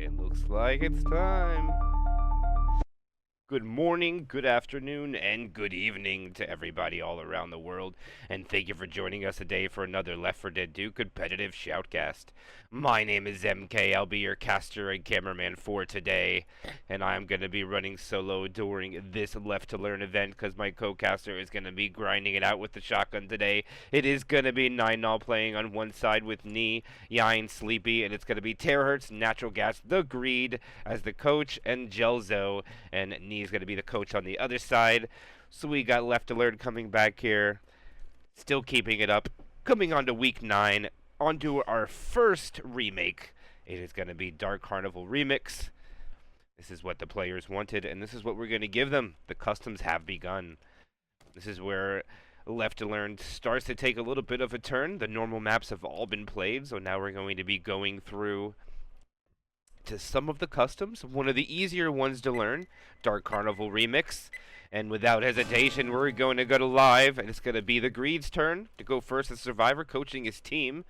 It looks like it's time. Good morning, good afternoon, and good evening to everybody all around the world, and thank you for joining us today for another Left 4 Dead 2 competitive shoutcast. My name is MK, I'll be your caster and cameraman for today, and I'm going to be running solo during this Left to Learn event because my co-caster is going to be grinding it out with the shotgun today. It is going to be 9-0 playing on one side with Knee, Yine, Sleepy, and it's going to be Terahertz, Natural Gas, TheGreed as the coach, and Gelzo, and Knee's going to be the coach on the other side. So we got Left to Learn coming back here, still keeping it up. Coming on to week 9, onto our first remake. It is going to be Dark Carnival Remix. This is what the players wanted, and this is what we're going to give them. The customs have begun. This is where Left to Learn starts to take a little bit of a turn. The normal maps have all been played, so now we're going to be going through to some of the customs. One of the easier ones to learn, Dark Carnival Remix. And without hesitation, we're going to go to live, and it's going to be TheGreed's turn to go first as Survivor, coaching his team.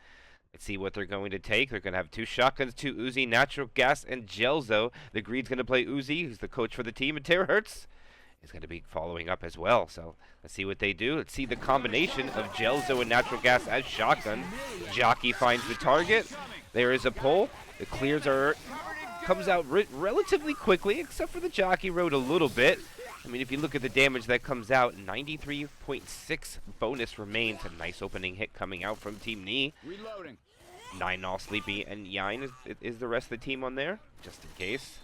Let's see what they're going to take. They're going to have 2 shotguns, 2 Uzi, Natural Gas, and Gelzo. TheGreed's going to play Uzi, who's the coach for the team, and Terahertz is going to be following up as well. So let's see what they do. Let's see the combination of Gelzo and Natural Gas as shotgun. Jockey finds the target. There is a pull. The clears comes out relatively quickly, except for the jockey rode a little bit. I mean, if you look at the damage that comes out, 93.6 bonus remains. A nice opening hit coming out from Team Knee. Reloading. 9-0 Sleepy and Yine is the rest of the team on there, just in case.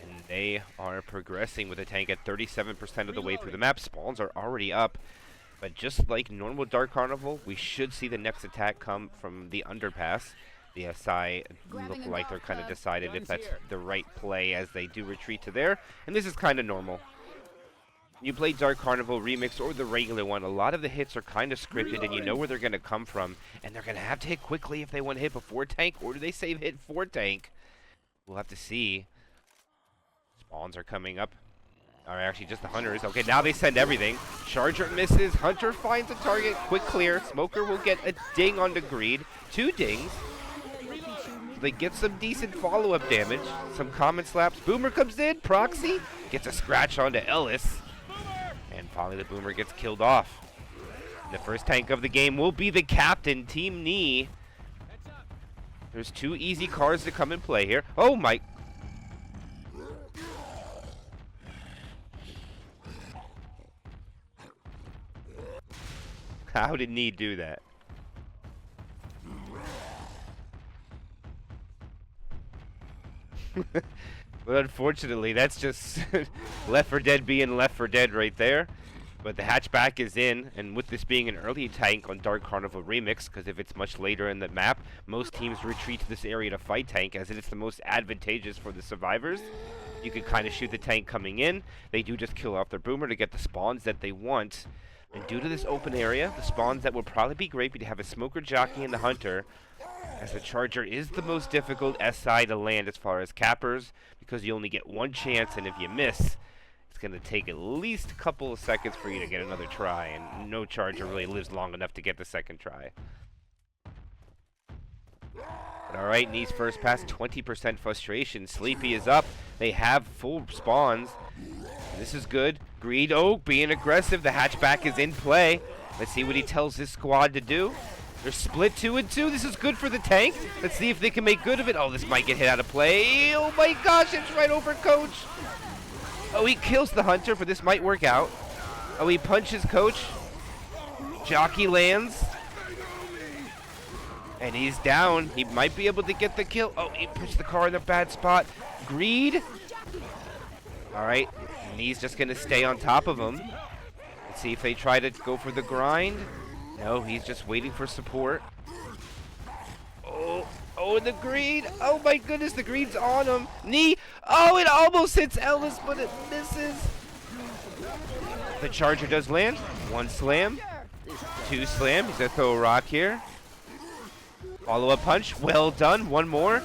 And they are progressing with the tank at 37% of the way through the map. Spawns are already up. But just like normal Dark Carnival, we should see the next attack come from the underpass. The SI look like they're kind of decided if that's the right play as they do retreat to there. And this is kind of normal. You play Dark Carnival Remix or the regular one, a lot of the hits are kind of scripted and you know where they're going to come from. And they're going to have to hit quickly if they want to hit before tank, or do they save hit for tank? We'll have to see. Spawns are coming up. Or actually just the hunters. Okay, now they send everything. Charger misses. Hunter finds a target. Quick clear. Smoker will get a ding on TheGreed. 2 dings. They get some decent follow-up damage. Some common slaps. Boomer comes in. Proxy gets a scratch onto Ellis. And finally the Boomer gets killed off. The first tank of the game will be the captain, Team Knee. There's 2 easy cards to come and play here. Oh my... How did Knee do that? But unfortunately, that's just Left 4 Dead being Left 4 Dead right there. But the hatchback is in, and with this being an early tank on Dark Carnival Remix, because if it's much later in the map, most teams retreat to this area to fight tank, as it is the most advantageous for the survivors. You can kind of shoot the tank coming in. They do just kill off their Boomer to get the spawns that they want. And due to this open area, the spawns that will probably be great, we'd have a Smoker, Jockey, and the Hunter, as the Charger is the most difficult SI to land as far as cappers, because you only get 1 chance, and if you miss, it's going to take at least a couple of seconds for you to get another try, and no Charger really lives long enough to get the second try. But alright, Knee's first pass, 20% frustration. Sleepy is up. They have full spawns. This is good. Greed, being aggressive. The hatchback is in play. Let's see what he tells his squad to do. They're split 2 and 2. This is good for the tank. Let's see if they can make good of it. Oh, this might get hit out of play. Oh my gosh, it's right over Coach. Oh, he kills the Hunter, but this might work out. Oh, he punches Coach. Jockey lands. And he's down. He might be able to get the kill. Oh, he pushed the car in a bad spot. Greed. All right. Knee's just going to stay on top of him. Let's see if they try to go for the grind. No, he's just waiting for support. Oh, and TheGreed. Oh my goodness, TheGreed's on him. Knee. Oh, it almost hits Ellis, but it misses. The Charger does land. 1 slam. 2 slam. He's going to throw a rock here. Follow-up punch. Well done. 1 more.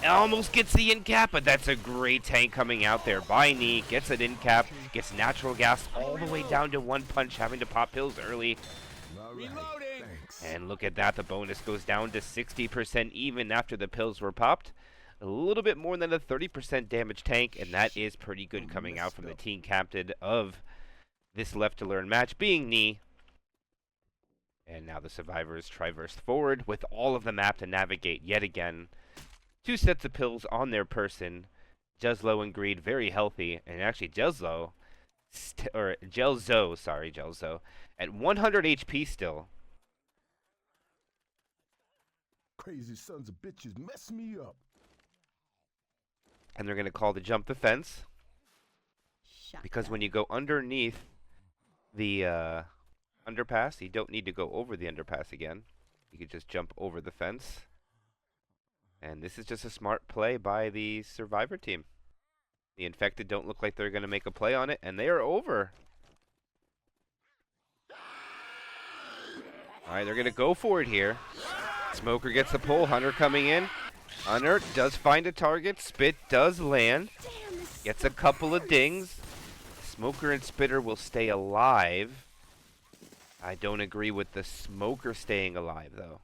Almost gets the in cap, but that's a great tank coming out there by Knee. Gets an in cap, gets Natural Gas all the way down to 1 punch, having to pop pills early. Reloading. And look at that, the bonus goes down to 60% even after the pills were popped. A little bit more than a 30% damage tank, and that is pretty good coming out from the team captain of this Left to Learn match, being Knee. And now the survivors traverse forward with all of the map to navigate yet again. 2 sets of pills on their person. Jelzo and Greed very healthy, and actually Jelzo, at 100 HP still. Crazy sons of bitches mess me up. And they're going to call the jump the fence. Because when you go underneath the underpass, you don't need to go over the underpass again. You can just jump over the fence. And this is just a smart play by the survivor team. The infected don't look like they're going to make a play on it, and they are over. Alright, they're going to go for it here. Smoker gets the pull. Hunter coming in. Hunter does find a target. Spit does land. Gets a couple of dings. Smoker and Spitter will stay alive. I don't agree with the Smoker staying alive, though.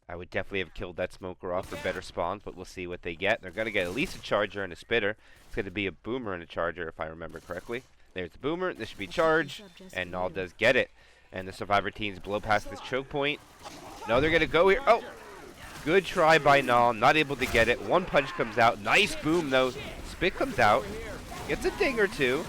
I would definitely have killed that Smoker off for better spawns, but we'll see what they get. They're going to get at least a Charger and a Spitter. It's going to be a Boomer and a Charger, if I remember correctly. There's the Boomer. This should be Charge. And Null does get it. And the survivor teams blow past this choke point. No, they're going to go here. Oh! Good try by Null. Not able to get it. One punch comes out. Nice boom, though. Spit comes out. Gets a ding or two.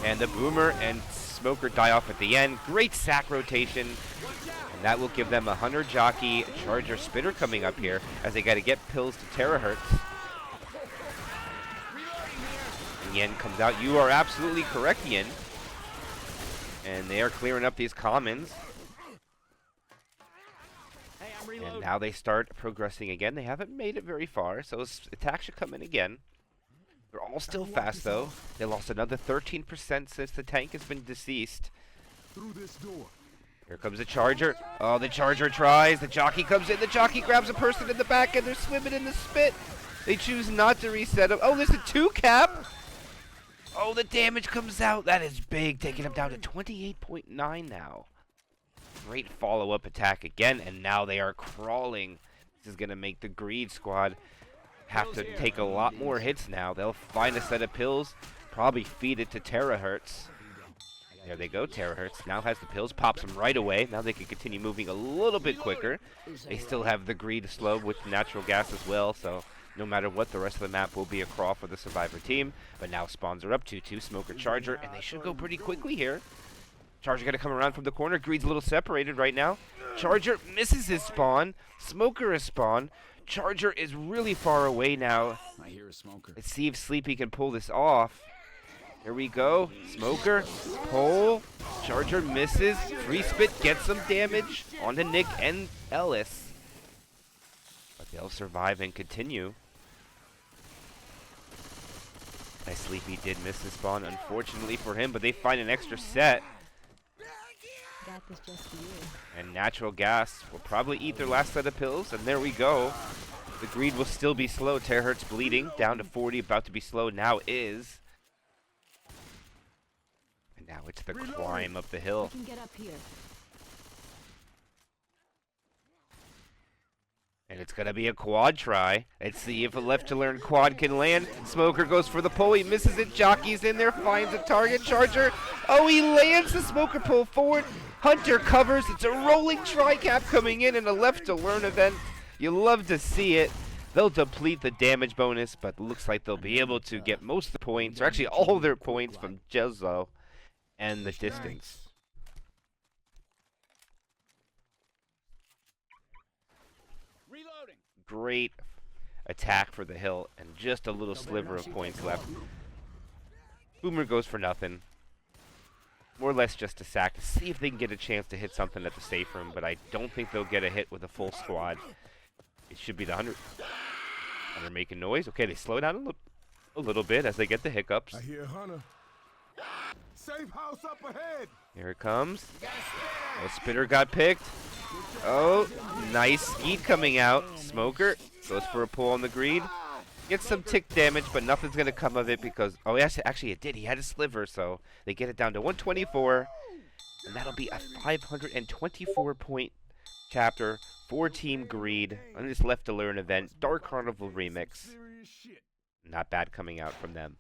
And the Boomer and Smoker die off at the end. Great sack rotation. And that will give them a Hunter Jockey Charger Spitter coming up here as they got to get pills to terahertz. And Yen comes out. You are absolutely correct, Yen. And they are clearing up these commons. And now they start progressing again. They haven't made it very far, so attacks should come in again. They're all still fast, though. They lost another 13% since the tank has been deceased. Through this door. Here comes the Charger. Oh, the Charger tries. The Jockey comes in. The Jockey grabs a person in the back, and they're swimming in the spit. They choose not to reset him. Oh, there's a 2-cap. Oh, the damage comes out. That is big, taking him down to 28.9 now. Great follow-up attack again, and now they are crawling. This is going to make the Greed squad have to take a lot more hits now. They'll find a set of pills, probably feed it to terahertz. There they go, terahertz. Now has the pills, pops them right away. Now they can continue moving a little bit quicker. They still have the Greed slow with natural gas as well, so no matter what, the rest of the map will be a crawl for the survivor team. But now spawns are up 2-2, Smoker Charger, and they should go pretty quickly here. Charger going to come around from the corner. Greed's a little separated right now. Charger misses his spawn. Smoker is spawn. Charger is really far away now. I hear a Smoker. Let's see if Sleepy can pull this off. Here we go. Smoker, pull. Charger misses. Free Spit gets some damage onto Nick and Ellis. But they'll survive and continue. Nice Sleepy did miss the spawn, unfortunately for him, but they find an extra set. That was just for you. And Natural Gas will probably eat their last set of pills, and there we go. The Greed will still be slow. Terahertz bleeding, down to 40, about to be slow, now is. And now it's the climb up the hill. I can get up here. And it's going to be a quad try. Let's see if a Left to Learn quad can land. Smoker goes for the pull. He misses it. Jockey's in there. Finds a target. Charger. Oh, he lands the Smoker pull forward. Hunter covers. It's a rolling tri-cap coming in a Left to Learn event. You love to see it. They'll deplete the damage bonus, but looks like they'll be able to get most of the points, or actually all their points from Jelzo and the distance. Great attack for the hill, and just a little sliver of points left. Boomer goes for nothing. More or less just a sack to see if they can get a chance to hit something at the safe room, but I don't think they'll get a hit with a full squad. It should be the 100. Hunter making noise. Okay, they slow down a little bit as they get the hiccups. I hear Hunter. Safe house up ahead. Here it comes. Oh, Spitter got picked. Oh, nice Skeet coming out. Smoker goes for a pull on the Greed. Gets some tick damage, but nothing's going to come of it because... Oh, yes, actually it did. He had a sliver, so they get it down to 124. And that'll be a 524-point chapter for Team Greed on this Left to Learn event, Dark Carnival Remix. Not bad coming out from them.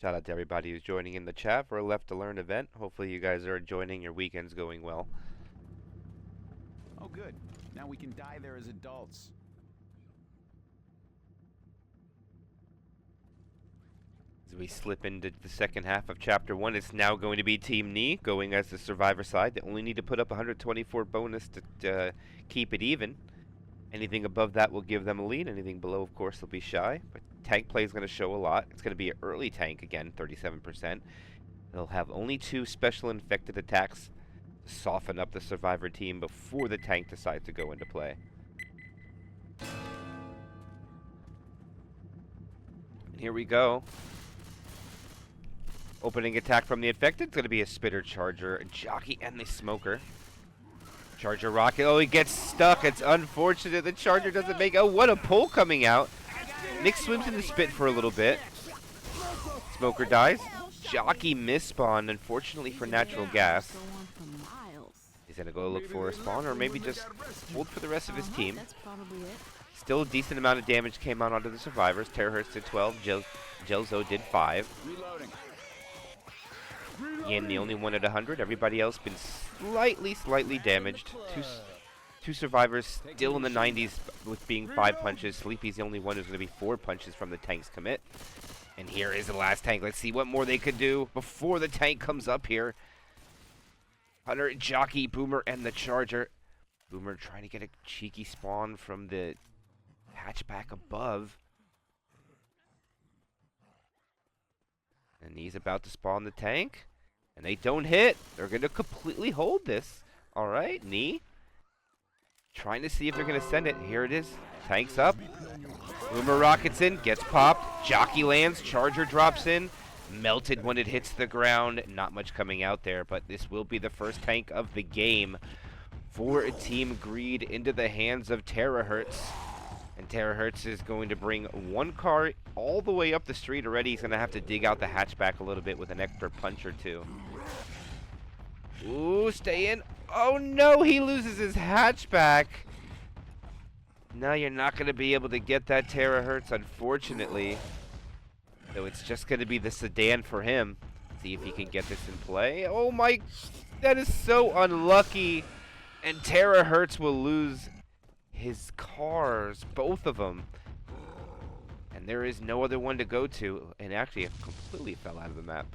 Shout out to everybody who's joining in the chat for a Left to Learn event. Hopefully you guys are enjoying your weekends going well. Oh, good. Now we can die there as adults. As we slip into the second half of Chapter 1, it's now going to be Team Knee going as the Survivor side. They only need to put up 124 bonus to keep it even. Anything above that will give them a lead. Anything below, of course, they'll be shy. But tank play is going to show a lot. It's going to be an early tank again, 37%. They'll have only 2 special infected attacks to soften up the Survivor team before the tank decides to go into play. And here we go. Opening attack from the infected. It's going to be a Spitter, Charger, a Jockey, and the Smoker. Charger rocket. Oh, he gets stuck. It's unfortunate. The Charger doesn't make. Oh, what a pull coming out. Nick swims in the spit for a little bit. Smoker dies. Jockey misspawn, unfortunately for natural gas. He's going to go look for a spawn or maybe just hold for the rest of his team. That's probably it. Still a decent amount of damage came out onto the survivors. Terahertz did 12. Gelzo did 5. Yin, the only one at 100. Everybody else been slightly damaged. Two survivors still in the 90s with being 5 punches. Sleepy's the only one who's going to be 4 punches from the tank's commit. And here is the last tank. Let's see what more they could do before the tank comes up here. Hunter, Jockey, Boomer, and the Charger. Boomer trying to get a cheeky spawn from the hatchback above. And he's about to spawn the tank. And they don't hit. They're going to completely hold this. All right, Knee. Trying to see if they're going to send it. Here it is. Tank's up. Boomer rockets in. Gets popped. Jockey lands. Charger drops in. Melted when it hits the ground. Not much coming out there, but this will be the first tank of the game for Team Greed into the hands of Terahertz. And Terahertz is going to bring 1 car all the way up the street already. He's going to have to dig out the hatchback a little bit with an extra punch or 2. Ooh, stay in. Oh no, he loses his hatchback. Now you're not going to be able to get that Terahertz, unfortunately. So it's just going to be the sedan for him. See if he can get this in play. Oh my, that is so unlucky. And Terahertz will lose his cars, both of them. And there is no other one to go to. And actually, it completely fell out of the map.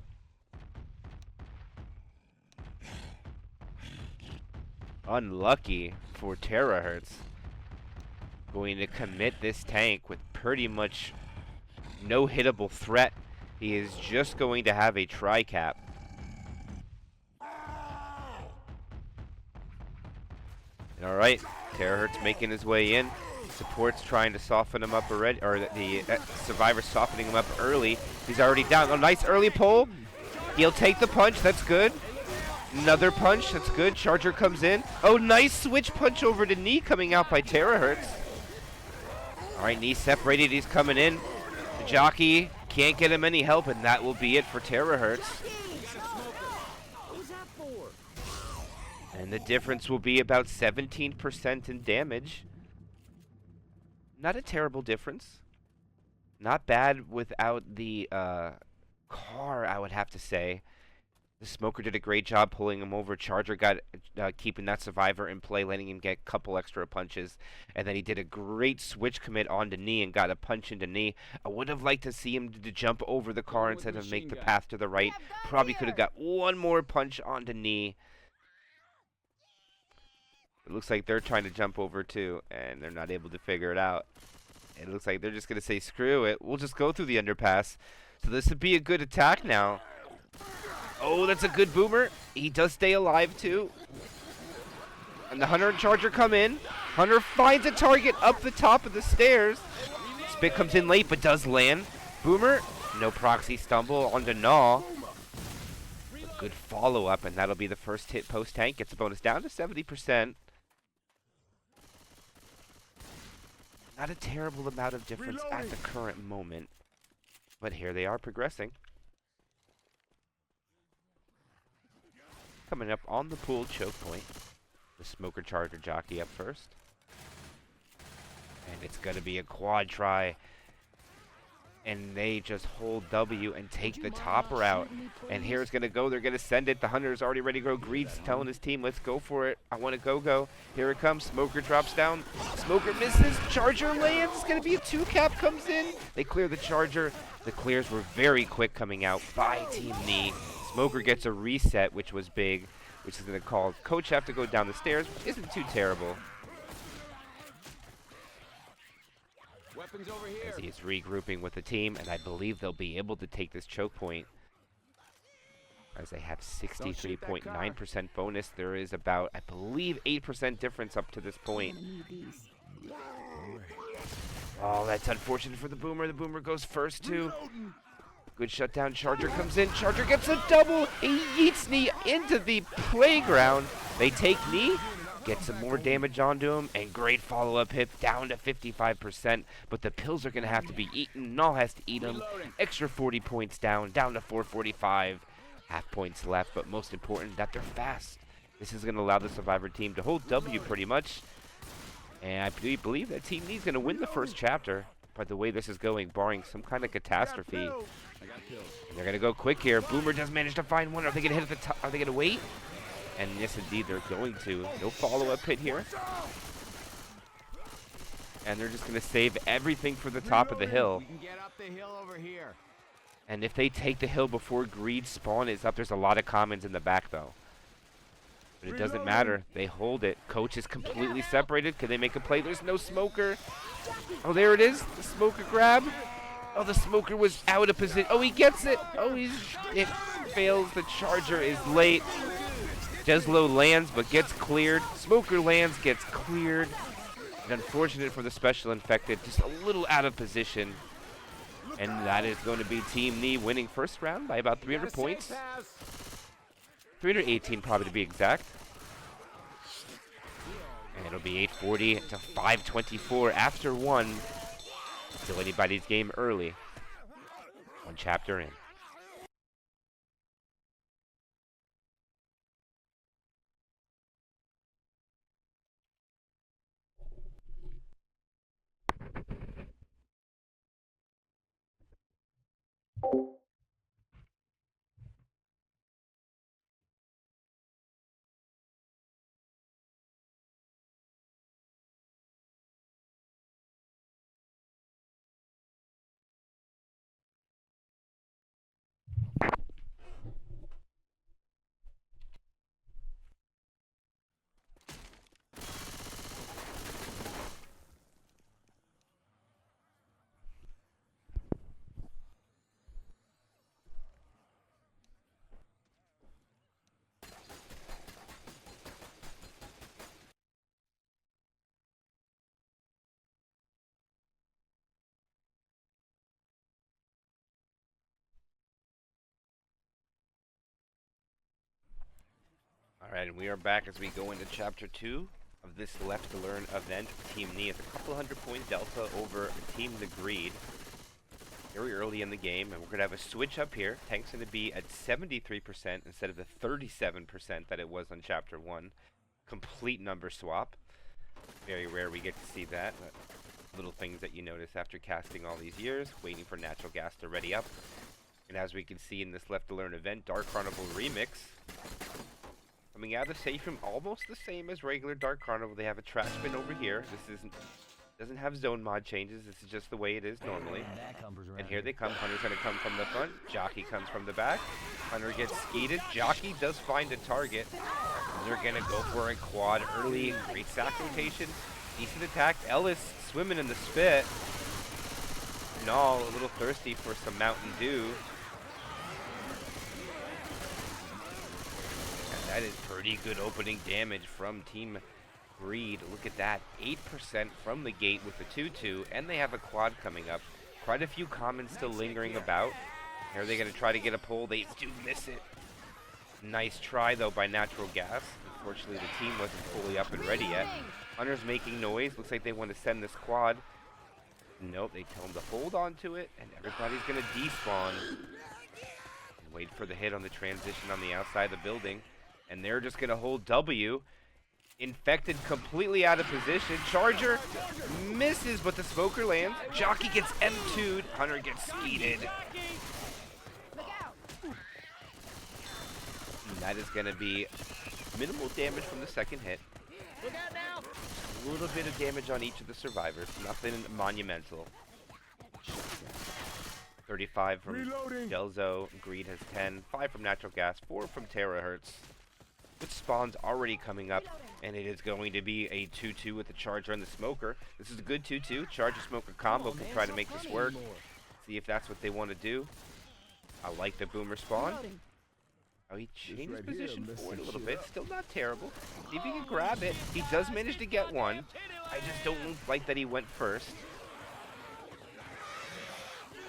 Unlucky for Terahertz. Going to commit this tank with pretty much no hittable threat. He is just going to have a tri-cap. Alright, Terahertz making his way in. Support's trying to soften him up already, or the survivor's softening him up early. He's already down. Oh, nice early pull. He'll take the punch, that's good. Another punch, that's good. Charger comes in. Oh, nice switch punch over to Knee coming out by Terahertz. Alright, Knee separated, he's coming in. The Jockey can't get him any help, and that will be it for Terahertz. And the difference will be about 17% in damage. Not a terrible difference. Not bad without the car, I would have to say. The Smoker did a great job pulling him over. Charger got keeping that survivor in play, letting him get a couple extra punches. And then he did a great switch commit onto Knee and got a punch into Knee. I would have liked to see him to jump over the car instead of make the path to the right. Probably could have got one more punch onto Knee. It looks like they're trying to jump over too, and they're not able to figure it out. It looks like they're just going to say, screw it. We'll just go through the underpass. So this would be a good attack now. Oh, that's a good Boomer. He does stay alive too. And the Hunter and Charger come in. Hunter finds a target up the top of the stairs. Spit comes in late, but does land. Boomer, no proxy stumble onto Gnaw. A good follow-up, and that'll be the first hit post-tank. Gets a bonus down to 70%. Not a terrible amount of difference at the current moment. But here they are progressing. Coming up on the pool choke point. The Smoker Charger jockey up first. And it's going to be a quad try. And they just hold W and take the topper out. And here it's going to go. They're going to send it. The Hunter's already ready to go. Greed's telling his team, let's go for it. I want to go. Here it comes. Smoker drops down. Smoker misses. Charger lands. It's going to be a 2-cap comes in. They clear the Charger. The clears were very quick coming out by Team Knee. Smoker gets a reset, which was big, which is going to call Coach have to go down the stairs, which isn't too terrible. Weapons over here. As he's regrouping with the team, and I believe they'll be able to take this choke point. As they have 63.9% bonus. There is about, I believe, 8% difference up to this point. Oh, that's unfortunate for the Boomer. The Boomer goes first, too. Good shutdown. Charger comes in. Charger gets a double. He yeets Knee into the playground. They take Knee. Get some more damage onto him, and great follow-up hit down to 55%. But the pills are going to have to be eaten. Null has to eat them. Extra 40 points down to 445. Half points left, but most important that they're fast. This is going to allow the Survivor team to hold W pretty much. And I believe that Team Knee is going to win the first chapter. By the way this is going, barring some kind of catastrophe. And they're going to go quick here. Boomer does manage to find one. Are they going to hit at the top? Are they going to wait? And yes, indeed, they're going to. No follow-up hit here. And they're just going to save everything for the top of the hill. We can get up the hill over here. And if they take the hill before Greed spawn is up, there's a lot of commons in the back, though. But it doesn't matter. They hold it. Coach is completely separated. Can they make a play? There's no Smoker. Oh, there it is. The Smoker grab. Oh, the Smoker was out of position. Oh, he gets it. Oh, it fails. The Charger is late. Deslo lands, but gets cleared. Smoker lands, gets cleared. And unfortunate for the Special Infected, just a little out of position. And that is going to be Team Knee winning first round by about 300 points. 318 probably to be exact. And it'll be 840 to 524 after one. Still anybody's game early. One chapter in. Alright, and we are back as we go into Chapter 2 of this Left to Learn event. Team Knee is a couple hundred-point delta over Team TheGreed. Very early in the game, and we're going to have a switch up here. Tank's going to be at 73% instead of the 37% that it was on Chapter 1. Complete number swap. Very rare we get to see that. Little things that you notice after casting all these years, waiting for natural gas to ready up. And as we can see in this Left to Learn event, Dark Carnival Remix. Coming out of the safe room, almost the same as regular Dark Carnival. They have a trash bin over here. This doesn't have zone mod changes. This is just the way it is normally. And here they come. Hunter's going to come from the front. Jockey comes from the back. Hunter gets skeeted. Jockey does find a target. And they're going to go for a quad early. Great sack rotation. Decent attack. Ellis swimming in the spit. Null a little thirsty for some Mountain Dew. That is pretty good opening damage from Team Greed. Look at that. 8% from the gate with the 2-2, and they have a quad coming up. Quite a few commons still lingering about. Are they going to try to get a pull? They do miss it. Nice try, though, by Natural Gas. Unfortunately, the team wasn't fully up and ready yet. Hunter's making noise. Looks like they want to send this quad. Nope, they tell him to hold on to it, and everybody's going to despawn. And wait for the hit on the transition on the outside of the building. And they're just going to hold W. Infected completely out of position. Charger misses, but the smoker lands. Jockey gets M2'd. Hunter gets speeded. And that is going to be minimal damage from the second hit. A little bit of damage on each of the survivors. Nothing monumental. 35 from Delzo. Greed has 10. 5 from Natural Gas. 4 from Terahertz. With spawns already coming up, and it is going to be a 2-2 with the Charger and the Smoker. This is a good 2-2. Charger-Smoker combo can try to make this work. See if that's what they want to do. I like the Boomer spawn. Oh, he changed his position forward a little bit. Still not terrible. See if he can grab it. He does manage to get one. I just don't like that he went first.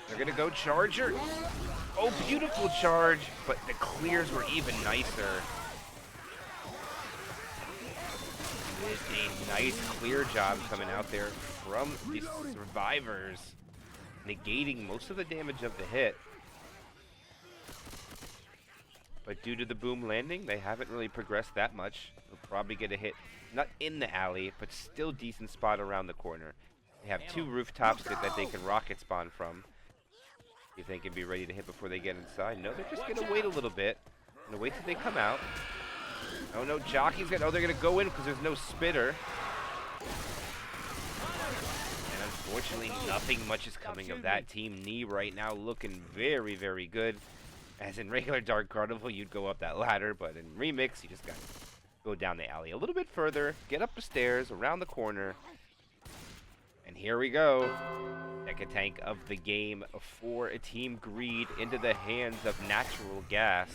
They're going to go Charger. Oh, beautiful charge, but the clears were even nicer. A nice clear job coming out there from the survivors, negating most of the damage of the hit. But due to the boom landing, they haven't really progressed that much. They'll probably get a hit, not in the alley, but still decent spot around the corner. They have 2 rooftops that they can rocket spawn from. If they can be ready to hit before they get inside. No, they're just going to wait a little bit. Gonna wait till they come out. Oh no, Jockey's gonna, oh, they're gonna go in because there's no spitter. And unfortunately, nothing much is coming of that. Team Knee right now looking very, very good. As in regular Dark Carnival, you'd go up that ladder, but in Remix, you just gotta go down the alley a little bit further, get up the stairs, around the corner. And here we go. Second tank of the game for a Team Greed into the hands of Natural Gas.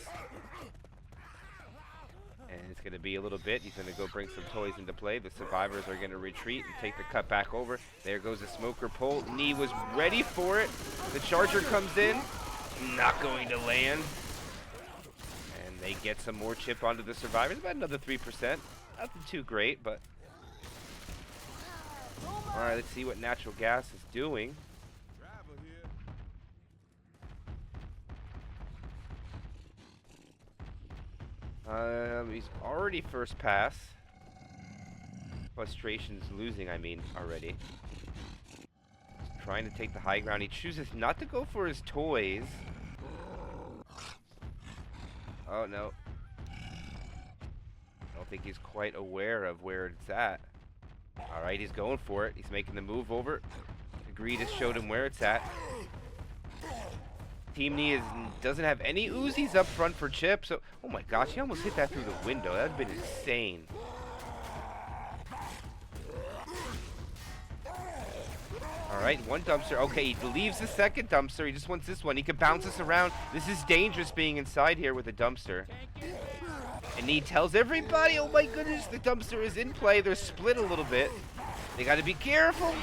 And it's going to be a little bit. He's going to go bring some toys into play. The survivors are going to retreat and take the cut back over. There goes the smoker pull. Knee was ready for it. The Charger comes in. Not going to land. And they get some more chip onto the survivors. About another 3%. Nothing too great, but... Alright, let's see what Natural Gas is doing. He's already first pass. Frustration's losing, I mean, already. He's trying to take the high ground. He chooses not to go for his toys. Oh, no. I don't think he's quite aware of where it's at. Alright, he's going for it. He's making the move over. TheGreed has showed him where it's at. Team Knee doesn't have any Uzis up front for Chip, so... Oh my gosh, he almost hit that through the window. That would have been insane. Alright, one dumpster. Okay, he leaves the second dumpster. He just wants this one. He can bounce us around. This is dangerous being inside here with a dumpster. And he tells everybody, oh my goodness, the dumpster is in play. They're split a little bit. They gotta be careful.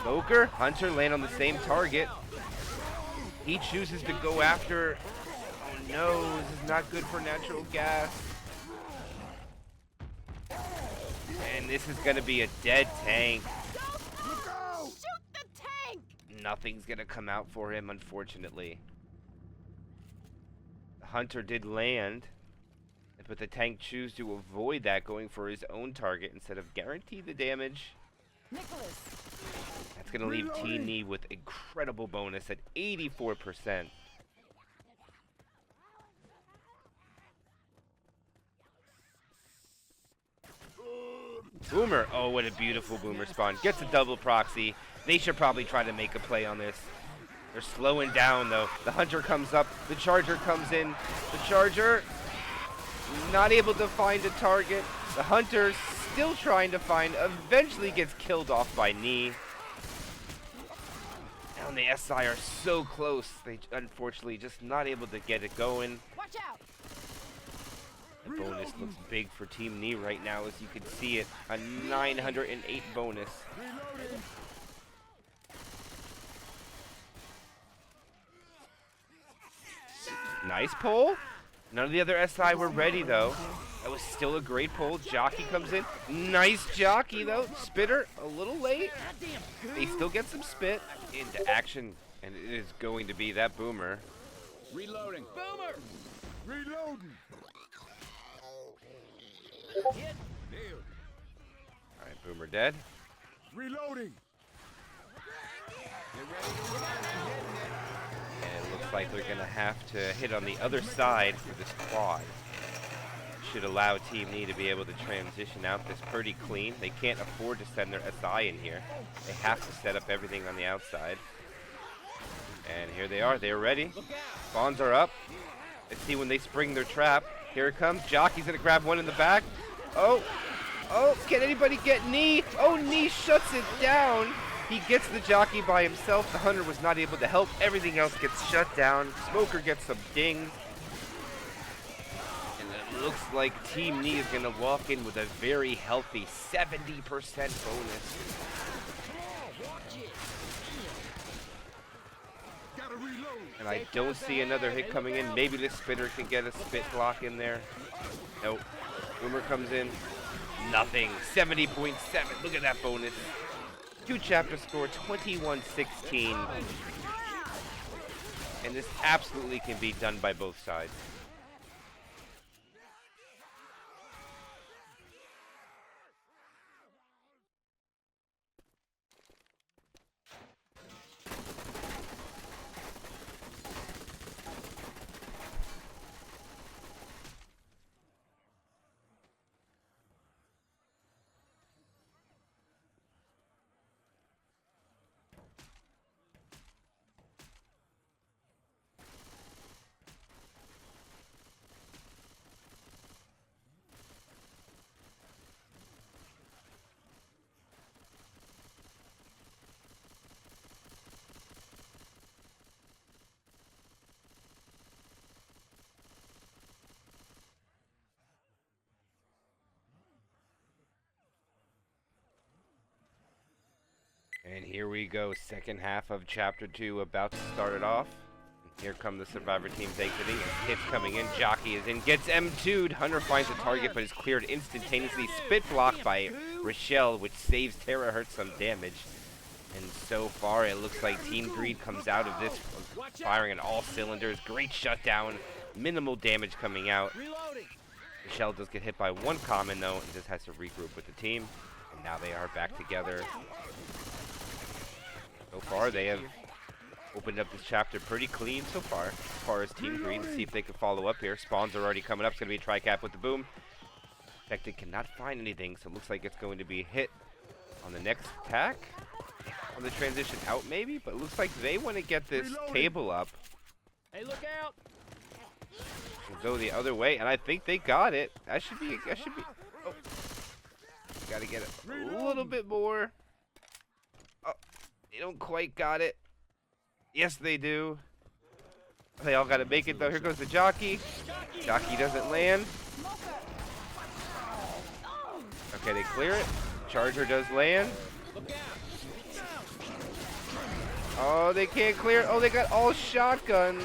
Smoker, Hunter land on the same target. He chooses to go after... Oh no, this is not good for Natural Gas. And this is gonna be a dead tank. Shoot the tank! Nothing's gonna come out for him, unfortunately. The Hunter did land, but the tank chooses to avoid that, going for his own target instead of guarantee the damage. Nicholas. That's going to leave T-Knee with incredible bonus at 84%. Boomer. Oh, what a beautiful Boomer spawn. Gets a double proxy. They should probably try to make a play on this. They're slowing down, though. The Hunter comes up. The Charger comes in. The Charger not able to find a target. The Hunter still trying to find. Eventually gets killed off by Knee. And the SI are so close. They unfortunately just not able to get it going. Watch out! The bonus looks big for Team Knee right now, as you can see it. A 908 bonus. Nice pull. None of the other SI were ready, though. That was still a great pull. Jockey comes in. Nice jockey, though. Spitter, a little late. They still get some spit into action, and it is going to be that Boomer. Reloading. Boomer! Reloading. Hit. Nailed. All right, Boomer dead. Reloading. Get ready to run. I'm hitting it. And it looks like they're going to have to hit on the other side for this quad. Should allow Team Knee to be able to transition out this pretty clean. They can't afford to send their SI in here. They have to set up everything on the outside. And here they are. They're ready. Spawns are up. Let's see when they spring their trap. Here it comes. Jockey's going to grab one in the back. Oh, can anybody get Knee? Oh, Knee shuts it down. He gets the jockey by himself. The Hunter was not able to help. Everything else gets shut down. Smoker gets some dings. And it looks like Team Knee is going to walk in with a very healthy 70% bonus. Gotta reload. And I don't see another hit coming in. Maybe the Spitter can get a spit block in there. Nope. Boomer comes in. Nothing. 70.7. Look at that bonus. Two chapter score, 21-16. And this absolutely can be done by both sides. And here we go, second half of Chapter 2 about to start it off. Here come the Survivor teams exiting, and hits coming in, Jockey is in, gets M2'd, Hunter finds the target but is cleared instantaneously, spit blocked by Rochelle, which saves Terahertz some damage. And so far, it looks like Team Greed comes out of this firing on all cylinders, great shutdown, minimal damage coming out. Rochelle does get hit by one common though, and just has to regroup with the team, and now they are back together. So far, they have opened up this chapter pretty clean so far as Team Green. Let's see if they can follow up here. Spawns are already coming up. It's going to be a tri-cap with the boom. Infected cannot find anything, so it looks like it's going to be hit on the next attack. On the transition out, maybe? But it looks like they want to get this table up. Hey, look out! And go the other way, and I think they got it. That should be. Oh. Got to get it a little bit more. Oh. They don't quite got it. Yes, they do. They all got to make it, though. Here goes the Jockey. Jockey doesn't land. Okay, they clear it. Charger does land. Oh, they can't clear it. Oh, they got all shotguns.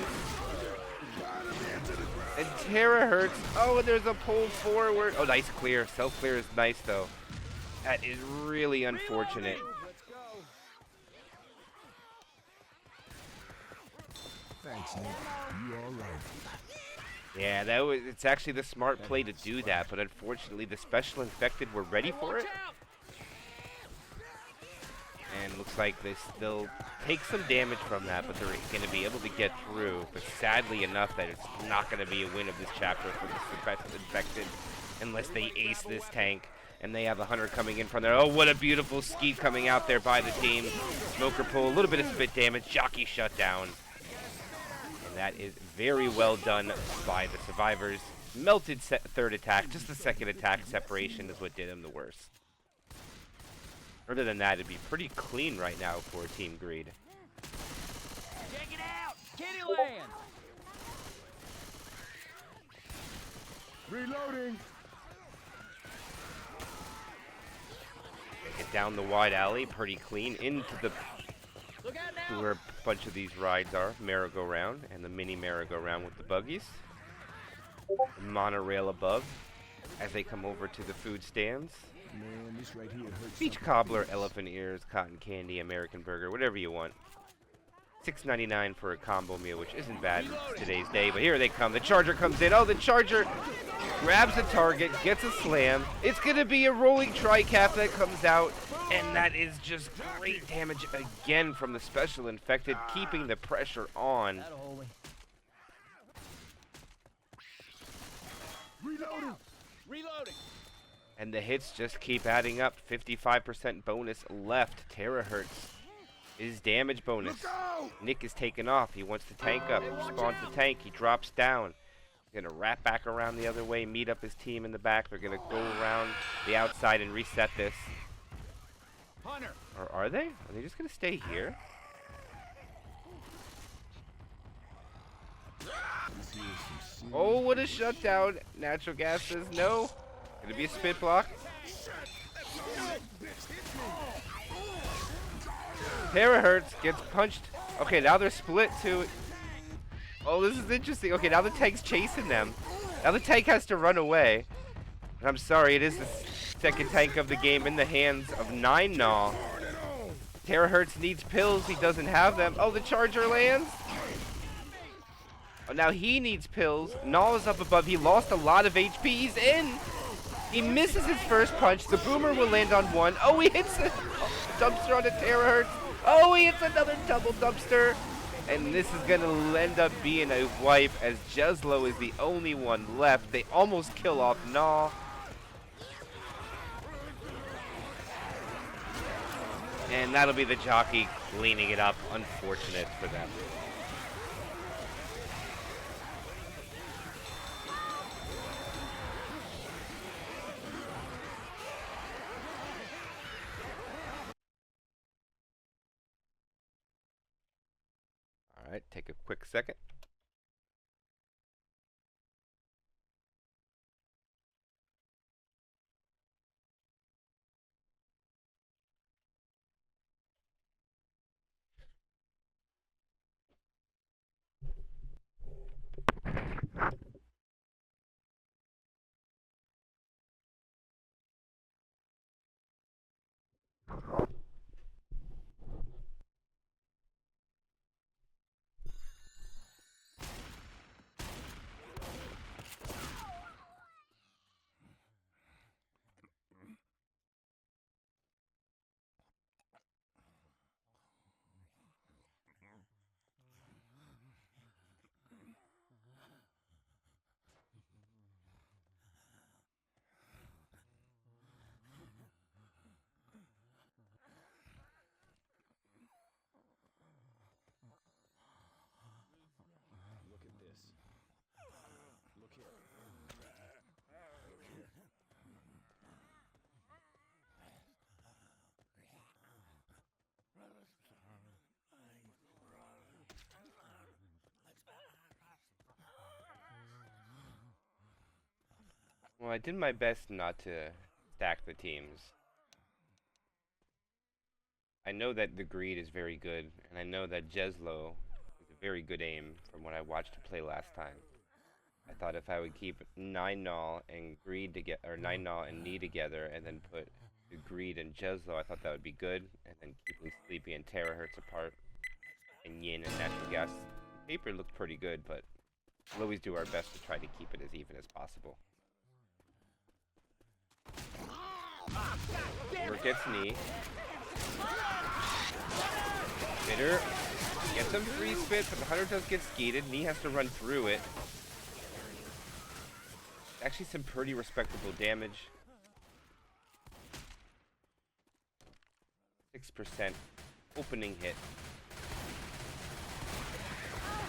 And Terahertz. Oh, and there's a pull forward. Oh, nice clear. Self-clear is nice, though. That is really unfortunate. Thanks, Nick. You all right? Yeah, it's actually the smart play to do that, but unfortunately the special infected were ready for it. And looks like they'll take some damage from that, but they're going to be able to get through. But sadly enough that it's not going to be a win of this chapter for the special infected unless they ace this tank. And they have a Hunter coming in from there. Oh, what a beautiful skeet coming out there by the team. Smoker pull, a little bit of spit damage. Jockey shut down. That is very well done by the survivors. Melted third attack. Just the second attack separation is what did him the worst. Other than that, it'd be pretty clean right now for Team Greed. Check it out! Kitty land! Reloading. They get down the wide alley, pretty clean, into the where a bunch of these rides are, merry-go-round and the mini merry-go-round with the buggies. The monorail above. as they come over to the food stands. Man, this right here hurts. Beach cobbler, elephant ears, cotton candy, American burger, whatever you want. $6.99 for a combo meal, which isn't bad today's day, but here they come. The Charger comes in. Oh, the Charger grabs the target, gets a slam. It's going to be a rolling tri-cap that comes out, and that is just great damage again from the Special Infected, keeping the pressure on. That'll hold me. Reloading. Reloading. And the hits just keep adding up. 55% bonus left. Terahertz is damage bonus. Nick is taken off. He wants to tank up. Spawns the tank. He drops down. He's going to wrap back around the other way, meet up his team in the back. They're going to go around the outside and reset this. Hunter. Or are they? Are they just going to stay here? Oh, what a shutdown. Natural gas says no. Going to be a spit block. Terahertz gets punched. Okay, now they're split too. Oh, this is interesting. Okay, now the tank's chasing them. Now the tank has to run away. And I'm sorry, it is the second tank of the game in the hands of 9gnaw. Terahertz needs pills. He doesn't have them. Oh, the Charger lands. Oh, now he needs pills. Gnaw is up above. He lost a lot of HP. He's in. He misses his first punch. The Boomer will land on one. Oh, he hits a dumpster on a Terahertz. Oh, he hits another double dumpster. And this is going to end up being a wipe as Jeslo is the only one left. They almost kill off Gnaw. And that'll be the jockey cleaning it up. Unfortunate for them. All right, take a quick second. Look at this. Look here. Well, I did my best not to stack the teams. I know that TheGreed is very good, and I know that Jeslo is a very good aim from what I watched to play last time. I thought if I would keep 9gnaw and Greed together, or 9gnaw and Knee together, and then put TheGreed and Jeslo, I thought that would be good, and then keeping Sleepy and Terahertz apart, and Yin and Natural Gas. Paper looked pretty good, but we'll always do our best to try to keep it as even as possible. Over gets Knee. Spitter gets some free spit, but the Hunter does get skeeted. Knee has to run through it. Actually some pretty respectable damage. 6% opening hit.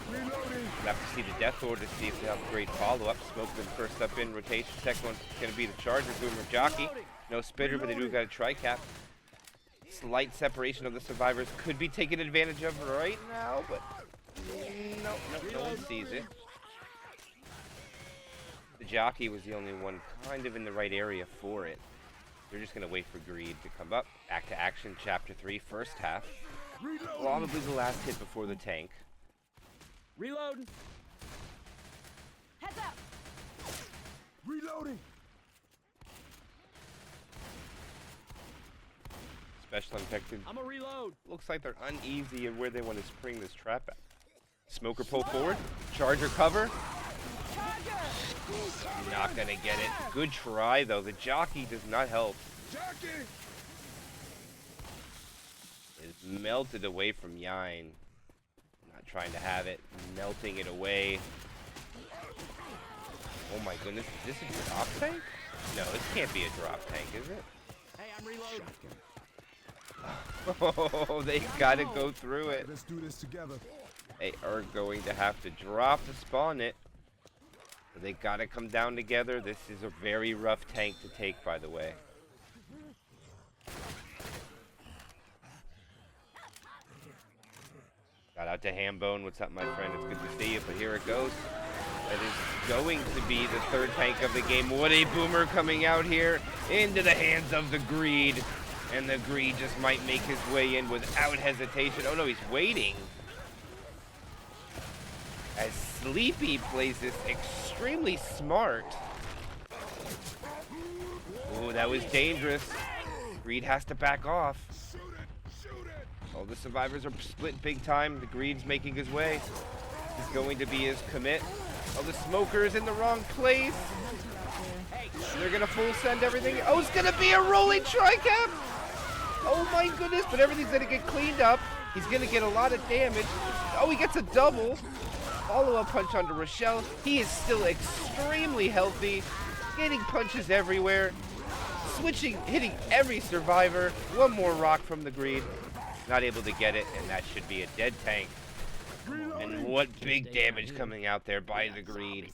We'll have to see the Death Order to see if they have great follow-up. Smoke them first up in rotation. Second one's going to be the Charger, Boomer, Jockey. No Spitter, but they do got a tri-cap. Slight separation of the survivors could be taken advantage of right now, but no one sees it. The Jockey was the only one kind of in the right area for it. They're just going to wait for Greed to come up. Back to action, Chapter 3, first half. Probably the last hit before the tank. Reloading. Heads up. Reloading. Special infected. I'm a reload. Looks like they're uneasy in where they want to spring this trap at. Smoker pull forward. Charger cover. Not gonna get it. Good try though. The jockey does not help. Jockey! It's melted away from Yine. Not trying to have it. Melting it away. Oh my goodness. Is this a drop tank? No, this can't be a drop tank, is it? Hey, I'm reloading. Oh, they gotta go through it. Let's do this together. They are going to have to drop to spawn it. So they gotta come down together. This is a very rough tank to take, by the way. Shout out to Hambone. What's up, my friend? It's good to see you, but here it goes. That is going to be the third tank of the game. What a boomer coming out here into the hands of TheGreed. And TheGreed just might make his way in without hesitation. Oh no, he's waiting. As Sleepy plays this extremely smart. Oh, that was dangerous. TheGreed has to back off. Shoot it! Shoot it! Oh, the survivors are split big time. TheGreed's making his way. This is going to be his commit. Oh, the smoker is in the wrong place. They're gonna full send everything. Oh, it's gonna be a rolling tri-cap. Oh my goodness, but everything's gonna get cleaned up. He's gonna get a lot of damage. Oh, he gets a double. Follow-up punch onto Rochelle. He is still extremely healthy. Getting punches everywhere. Switching, hitting every survivor. One more rock from TheGreed. Not able to get it, and that should be a dead tank. And what big damage coming out there by TheGreed.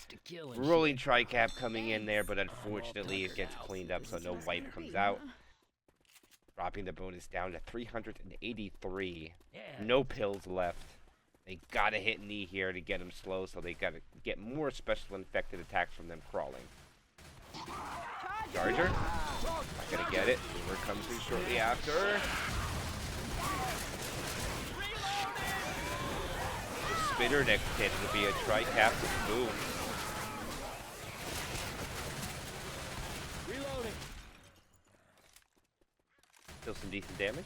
Rolling tri-cap coming in there, but unfortunately it gets cleaned up, so no wipe comes out. Dropping the bonus down to 383. No pills left. They gotta hit knee here to get him slow, so they gotta get more special infected attacks from them crawling. Charger. Not gonna get it. Boomer comes in shortly after. The spitter next hit will be a tri-cap with boom. Reloading. Still some decent damage.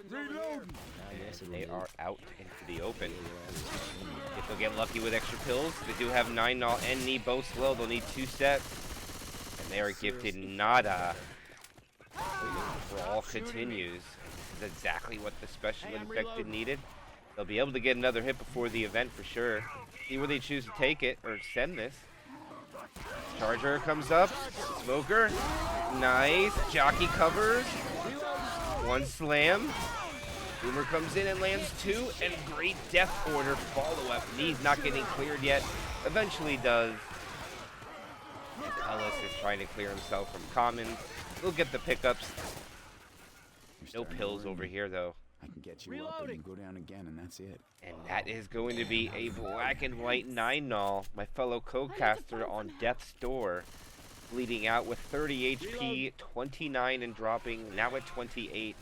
Reloading! And they are out into the open. If they'll get lucky with extra pills, they do have 9 null and knee both slow. They'll need 2 sets. And they are gifted nada. Brawl continues. This is exactly what the special infected needed. They'll be able to get another hit before the event for sure. See where they choose to take it or send this. Charger comes up. Smoker. Nice. Jockey covers. 1 slam. Boomer comes in and lands 2. And great death order follow-up. Knee's not getting cleared yet. Eventually does. Ellis is trying to clear himself from commons. He'll get the pickups. No pills over here, though. I can get you up and you go down again, and that's it. And that is going to be a black and white 9 null. My fellow co-caster on death's door. Bleeding out with 30 HP, 29 and dropping, now at 28.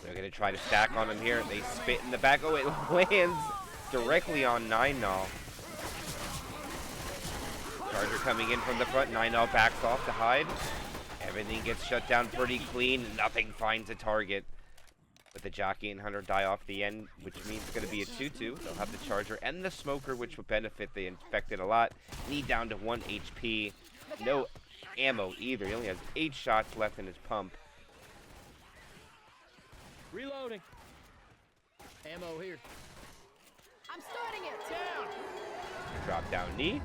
They're going to try to stack on him here. They spit in the back. Oh, it lands directly on 9 null. Charger coming in from the front. 9 null backs off to hide. Everything gets shut down pretty clean. Nothing finds a target. But the jockey and hunter die off the end, which means it's going to be a 2-2. They'll have the charger and the smoker, which will benefit the infected a lot. Knee down to 1 HP. No ammo either. He only has 8 shots left in his pump. Reloading. Ammo here. I'm starting it. Down. Drop down knee.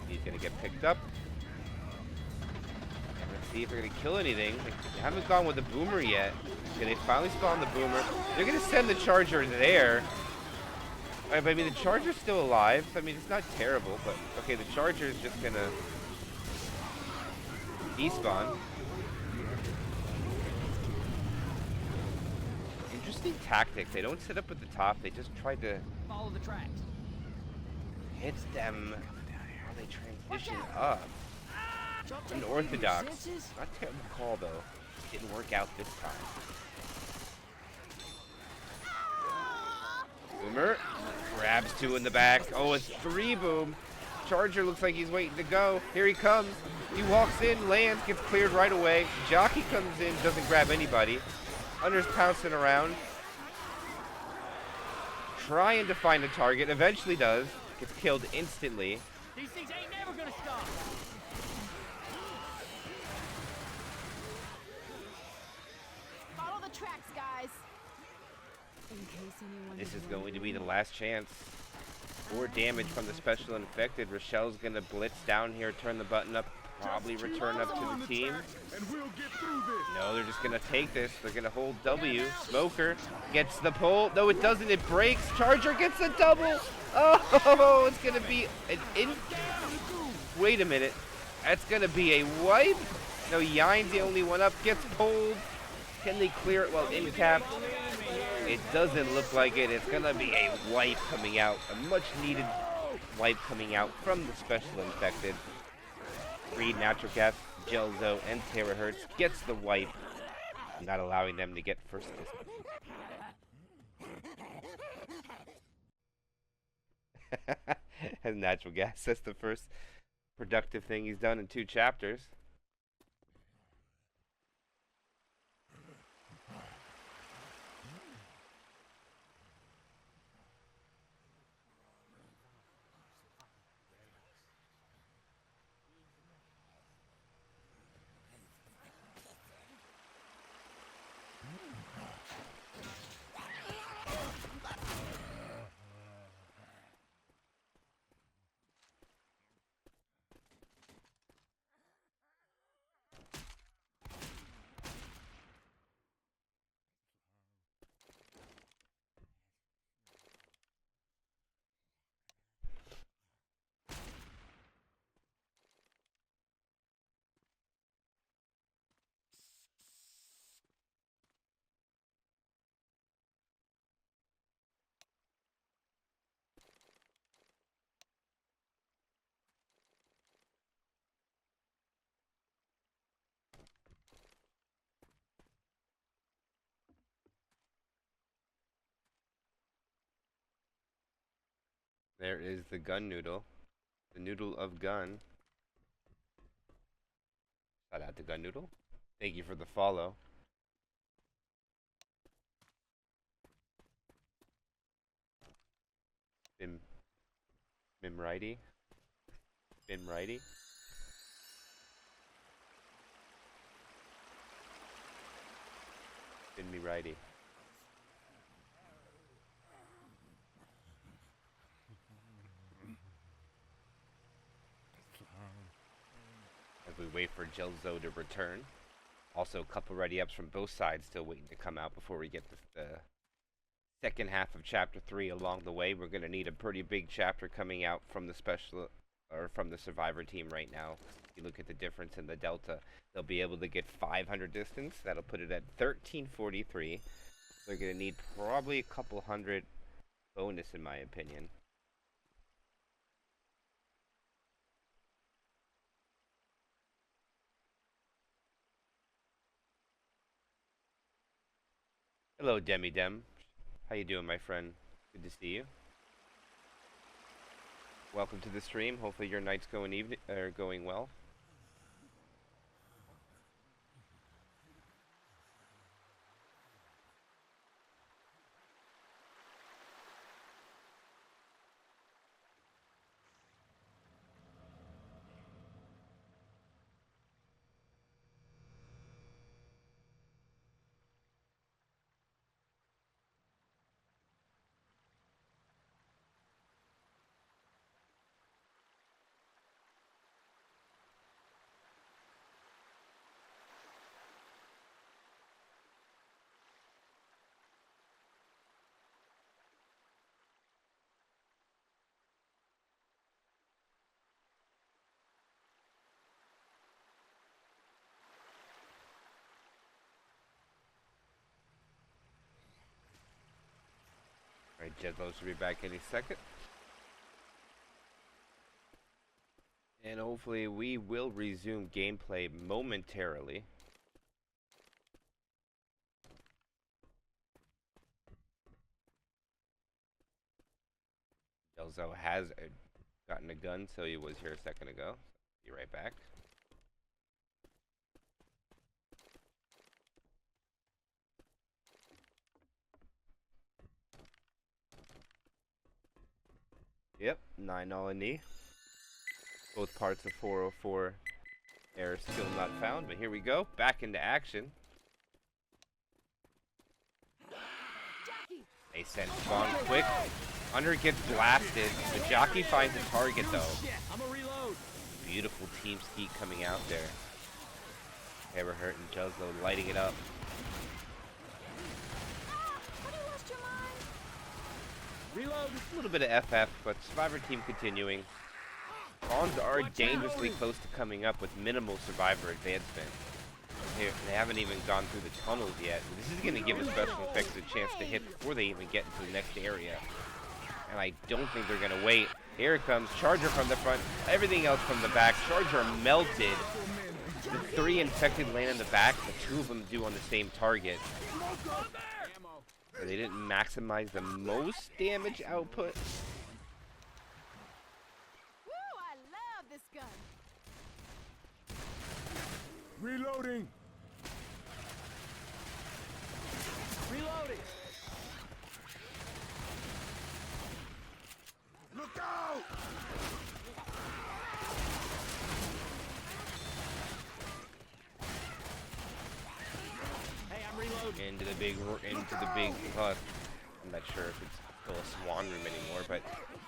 He's going to get picked up. Let's see if they're going to kill anything. They haven't gone with the boomer yet. Okay, they finally spawn the boomer. They're going to send the charger there. I mean, the charger's still alive. So, I mean, it's not terrible, but okay, the charger is just going to despawn. Interesting tactics. They don't sit up at the top. They just try to Follow the tracks. hit them while they transition up. Unorthodox. Not a terrible call, though. Didn't work out this time. Boomer grabs 2 in the back. Oh, it's 3 boom. Charger looks like he's waiting to go. Here he comes. He walks in, lands, gets cleared right away. Jockey comes in, doesn't grab anybody. Hunter's pouncing around, trying to find a target. Eventually does. Gets killed instantly. These things ain't never gonna stop. Follow the tracks, guys. In case anyone This is going to be the last chance. 4 damage from the special infected. Rochelle's gonna blitz down here, turn the button up, probably return up to the team. And we'll get through this. No, they're just gonna take this. They're gonna hold W. Smoker gets the pull. No, it doesn't. It breaks. Charger gets a double. Oh, it's gonna be an Wait a minute. That's gonna be a wipe. No, Yine's the only one up. Gets pulled. Can they clear it while in cap? It doesn't look like it. It's gonna be a wipe coming out. A much needed wipe coming out from the special infected. Reed, Natural Gas, Gelzo, and Terahertz gets the wipe, not allowing them to get first distance. As Natural Gas, that's the first productive thing he's done in 2 chapters. There is the gun noodle. The noodle of gun. Shout out to Gun Noodle. Thank you for the follow. Bim righty. Bim righty. Bim me righty. As we wait for Gelzo to return. Also, a couple ready ups from both sides still waiting to come out before we get the second half of chapter 3 along the way. We're going to need a pretty big chapter coming out from the special or from the survivor team right now. If you look at the difference in the delta, they'll be able to get 500 distance. That'll put it at 1343. They're going to need probably a couple hundred bonus in my opinion. Hello, Demi Dem. How you doing, my friend? Good to see you. Welcome to the stream. Hopefully your night's going well. Alright, Jedlo should be back any second. And hopefully we will resume gameplay momentarily. Gelzo has a Gotten a gun, so he was here a second ago. Be right back. Yep, 9 all in knee. Both parts of 404 are still not found, but here we go. Back into action. They send Spawn quick. Hunter gets blasted. The jockey finds a target though. I'm a reload. Beautiful team skeet coming out there. Everhurt and Juzlo lighting it up. Have you lost your mind? Reload. A little bit of FF, but Survivor team continuing. Spawns are dangerously close to coming up with minimal Survivor advancement. They haven't even gone through the tunnels yet. This is going to give the special effects a chance to hit before they even get into the next area. And I don't think they're going to wait. Here it comes. Charger from the front. Everything else from the back. Charger melted. The 3 infected land in the back. The 2 of them do on the same target. So they didn't maximize the most damage output. Woo, I love this gun. Reloading. Reloading. Look out! Hey, I'm reloading. Into the big, I'm not sure if it's still a swan room anymore, but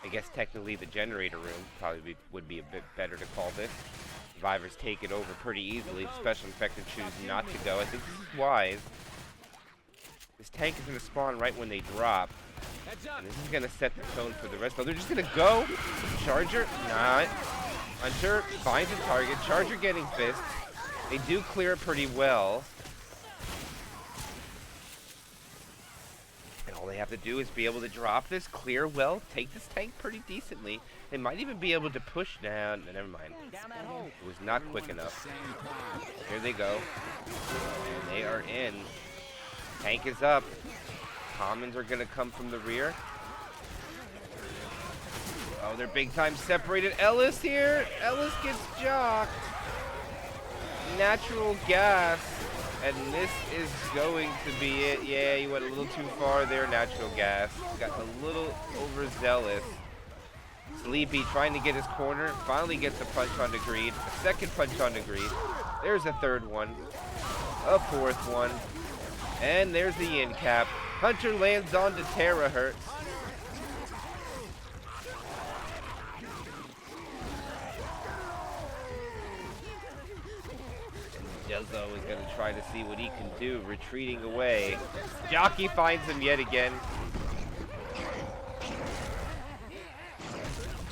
I guess technically the generator room probably would be a bit better to call this. Survivors take it over pretty easily. Special Infected choose not to go. I think this is wise. This tank is going to spawn right when they drop. Heads up. And this is going to set the tone for the rest. Oh, they're just going to go. Charger, not. Hunter finds a target. Charger getting fists. They do clear it pretty well. And all they have to do is be able to drop this, clear well, take this tank pretty decently. They might even be able to push down. No, never mind. Down that hole. It was not quick enough. Here they go. And they are in. Tank is up. Commons are going to come from the rear. Oh, they're big time separated. Ellis here. Ellis gets jocked. Natural gas. And this is going to be it. Yeah, you went a little too far there, natural gas. Got a little overzealous. Sleepy trying to get his corner. Finally gets a punch on TheGreed. A second punch on TheGreed. There's a third one. A fourth one. And there's the end cap. Hunter lands on to Terahertz. Juzlo is going to try to see what he can do, retreating away. Jockey finds him yet again.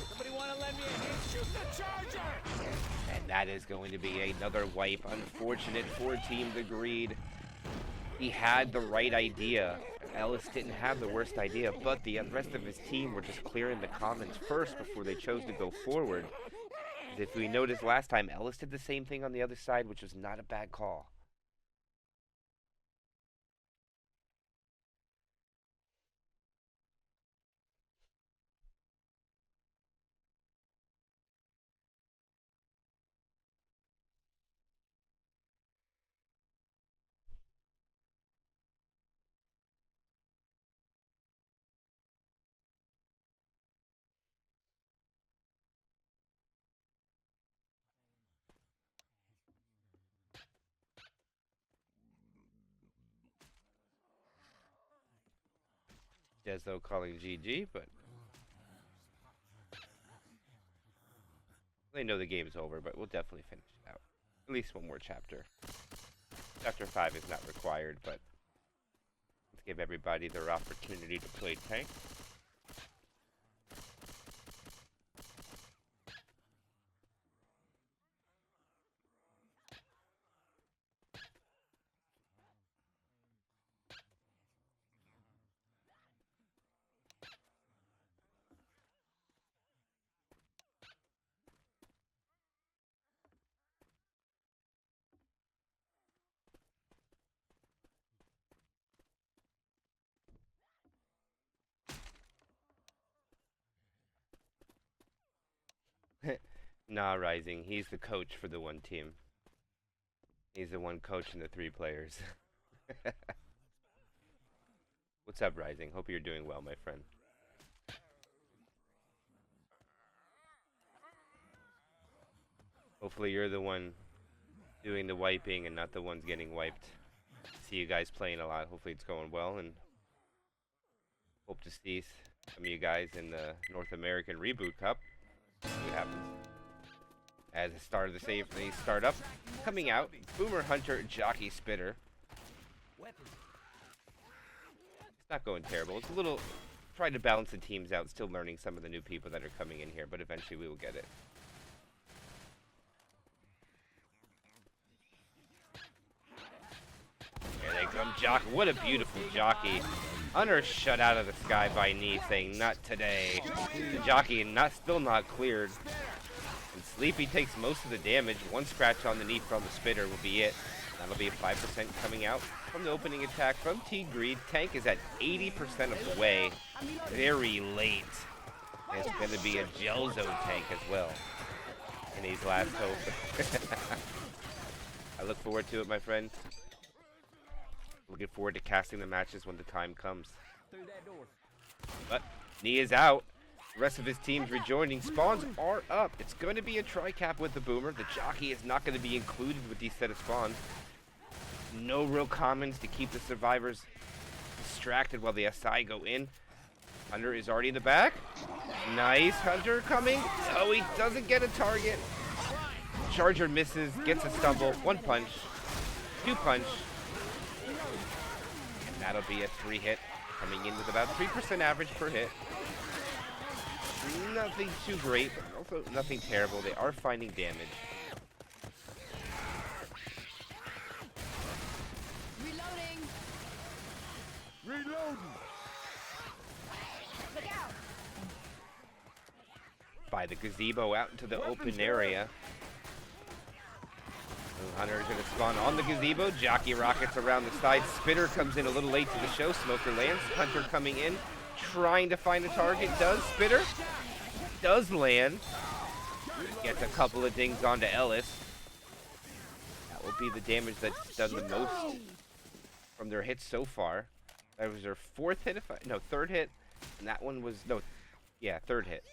Somebody want to lend me a hand? Shoot the charger. And that is going to be another wipe. Unfortunate for Team TheGreed. He had the right idea. Ellis didn't have the worst idea, but the rest of his team were just clearing the commons first before they chose to go forward. If we noticed last time, Ellis did the same thing on the other side, which was not a bad call. Jezzo calling GG, but they know the game's over, but we'll definitely finish it out. At least one more chapter. Chapter 5 is not required, but let's give everybody their opportunity to play tank. Nah, Rising. He's the coach for the one team. He's the one coaching the 3 players. What's up, Rising? Hope you're doing well, my friend. Hopefully you're the one doing the wiping and not the ones getting wiped. See you guys playing a lot. Hopefully it's going well, and hope to see some of you guys in the North American Reboot Cup. See what happens. As the start of the save, they start up. Coming out, Boomer Hunter, Jockey Spitter. It's not going terrible. It's a little, trying to balance the teams out, still learning some of the new people that are coming in here, but eventually we will get it. Here they come, Jockey. What a beautiful jockey. Hunter shut out of the sky by knee, saying, not today. The jockey still not cleared. And Sleepy takes most of the damage. One scratch on the knee from the spitter will be it. That'll be a 5% coming out from the opening attack from TheGreed. Tank is at 80% of the way. Very late. And it's going to be a Gelzo tank as well. In his last hope. I look forward to it, my friend. Looking forward to casting the matches when the time comes. But knee is out. The rest of his team's rejoining. Spawns are up. It's going to be a tri-cap with the Boomer. The jockey is not going to be included with these set of spawns. No real commons to keep the survivors distracted while the SI go in. Hunter is already in the back. Nice. Hunter coming. Oh, he doesn't get a target. Charger misses. Gets a stumble. 1 punch. 2 punch. And that'll be a 3 hit. Coming in with about 3% average per hit. Nothing too great, but also nothing terrible. They are finding damage. Reloading. Look out. By the gazebo out into the open area. Hunter is going to spawn on the gazebo. Jockey rockets around the side. Spitter comes in a little late to the show. Smoker lands. Hunter coming in, trying to find a target. Does Spitter? Does land. Gets a couple of dings onto Ellis. That will be the damage that's done the most from their hits so far. That was their 4th hit, no, 3rd hit. And that one was, no, yeah, 3rd hit.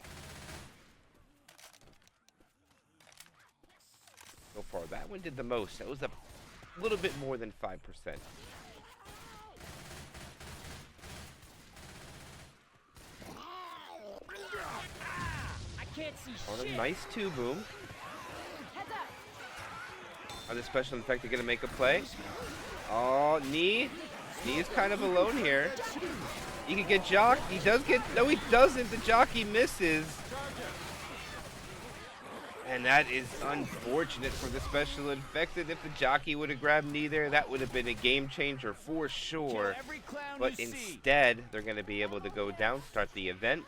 So far, that one did the most. That was a little bit more than 5%. Can't see On a shit. nice 2 boom. Heads up. Are the special infected going to make a play? Oh, knee. Knee is kind of alone here. He could get Jock. He does get, no he doesn't. The jockey misses. And that is unfortunate for the special infected. If the jockey would have grabbed knee there, that would have been a game changer for sure. But instead, they're going to be able to go down, start the event,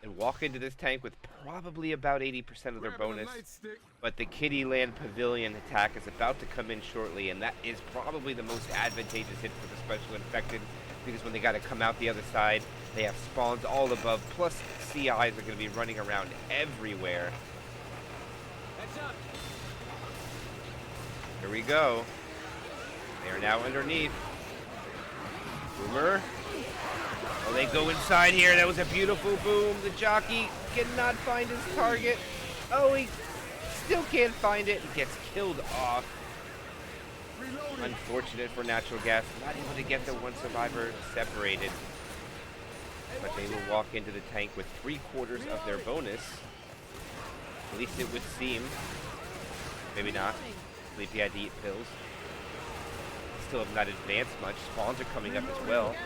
and walk into this tank with probably about 80% of their bonus. But the Kittyland Pavilion attack is about to come in shortly, and that is probably the most advantageous hit for the special infected, because when they got to come out the other side, they have spawns all above, plus CIs are going to be running around everywhere. Heads up. Here we go. They are now underneath. Boomer. Oh, they go inside here. That was a beautiful boom. The jockey cannot find his target. Oh, he still can't find it. He gets killed off. Unfortunate for Natural Gas. Not able to get the one survivor separated. But they will walk into the tank with 3/4 of their bonus. At least it would seem. Maybe not. Sleepy had to eat pills. Still have not advanced much. Spawns are coming up as well.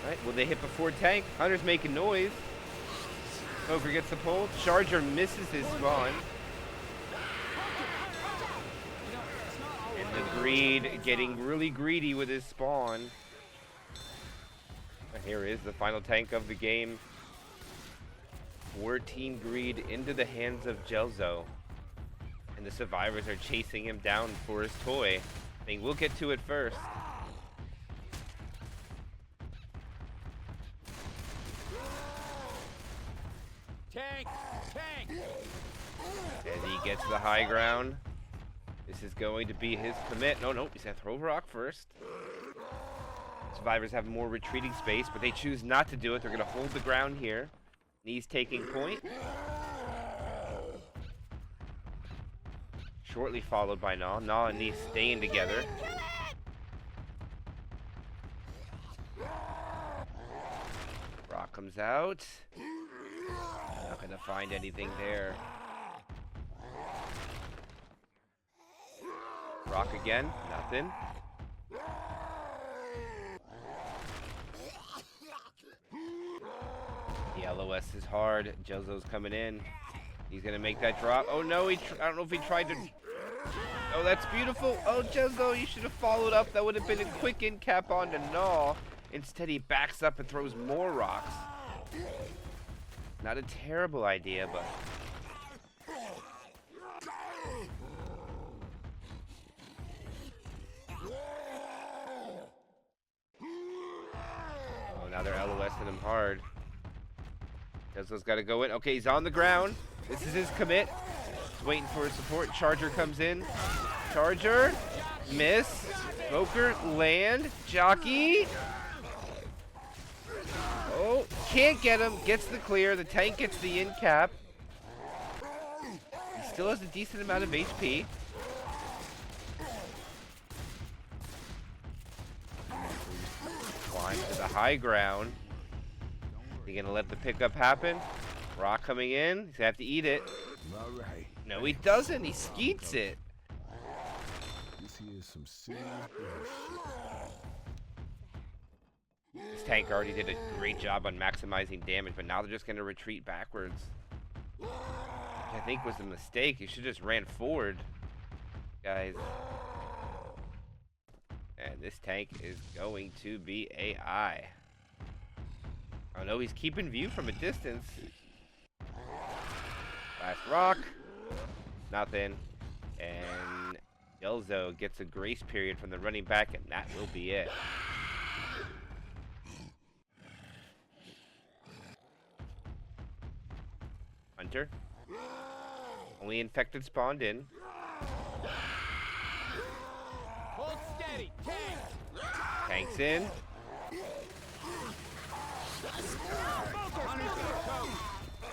Alright, will they hit before tank? Hunter's making noise. Smoker gets the pull. Charger misses his spawn. And TheGreed getting really greedy with his spawn. And here is the final tank of the game. 14 Greed into the hands of Gelzo. And the survivors are chasing him down for his toy. I think we'll get to it first. Tank! Tank! As he gets the high ground. This is going to be his commit. No, he's going to throw rock first. Survivors have more retreating space, but they choose not to do it. They're going to hold the ground here. Knees taking point. Shortly followed by Gnaw. Gnaw and Knee staying together. Rock comes out. Not going to find anything there. Rock again. Nothing. The LOS is hard. Jozo's coming in. He's going to make that drop. Oh, no. I don't know if he tried to... Oh, that's beautiful. Oh, Jozo, you should have followed up. That would have been a quick in cap onto Gnaw. Instead, he backs up and throws more rocks. Not a terrible idea, but... Oh, now they're LOSing him hard. Tesla's got to go in. Okay, he's on the ground. This is his commit. He's waiting for his support. Charger comes in. Charger. Miss. Smoker. Land. Jockey. Oh, can't get him. Gets the clear. The tank gets the in cap. He still has a decent amount of HP. Climb to the high ground. You gonna let the pickup happen? Rock coming in. He's gonna have to eat it. All right. No, he doesn't. He skeets it. This here is some serious This tank already did a great job on maximizing damage, but now they're just gonna retreat backwards. Which I think was a mistake. You should just ran forward, guys. And this tank is going to be AI. Oh no, he's keeping view from a distance. Last rock. Nothing. And Yelzo gets a grace period from the running back, and that will be it. Hunter. Only infected spawned in. Hold steady! Tank! Tanks in.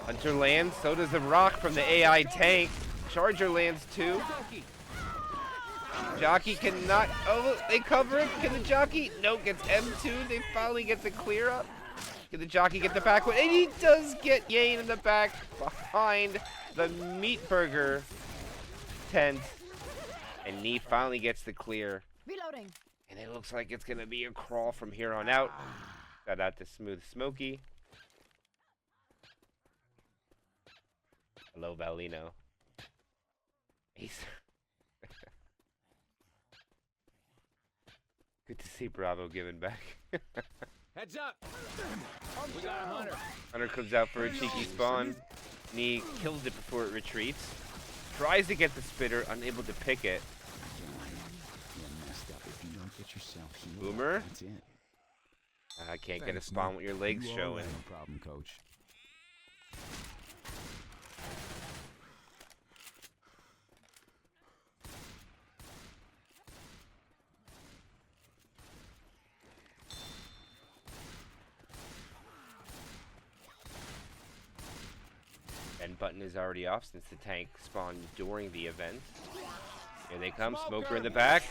Hunter lands, so does the rock from the AI tank. Charger lands too. Jockey cannot. Oh, they cover him. Can the jockey? No, gets M2. They finally get the clear up. Can the jockey get the back one? And he does get Yane in the back behind the meat burger tent. And Knee finally gets the clear. Reloading. And it looks like it's going to be a crawl from here on out. Shout out to Smooth Smokey. Hello, Valino. He's good to see Bravo giving back. Heads up! We got a hunter. Hunter comes out for a cheeky spawn. Knee kills it before it retreats. Tries to get the spitter, unable to pick it. Boomer. That's it. I can't get a spawn with your legs showing. No problem, coach. End button is already off since the tank spawned during the event. Here they come. Smoker in the back.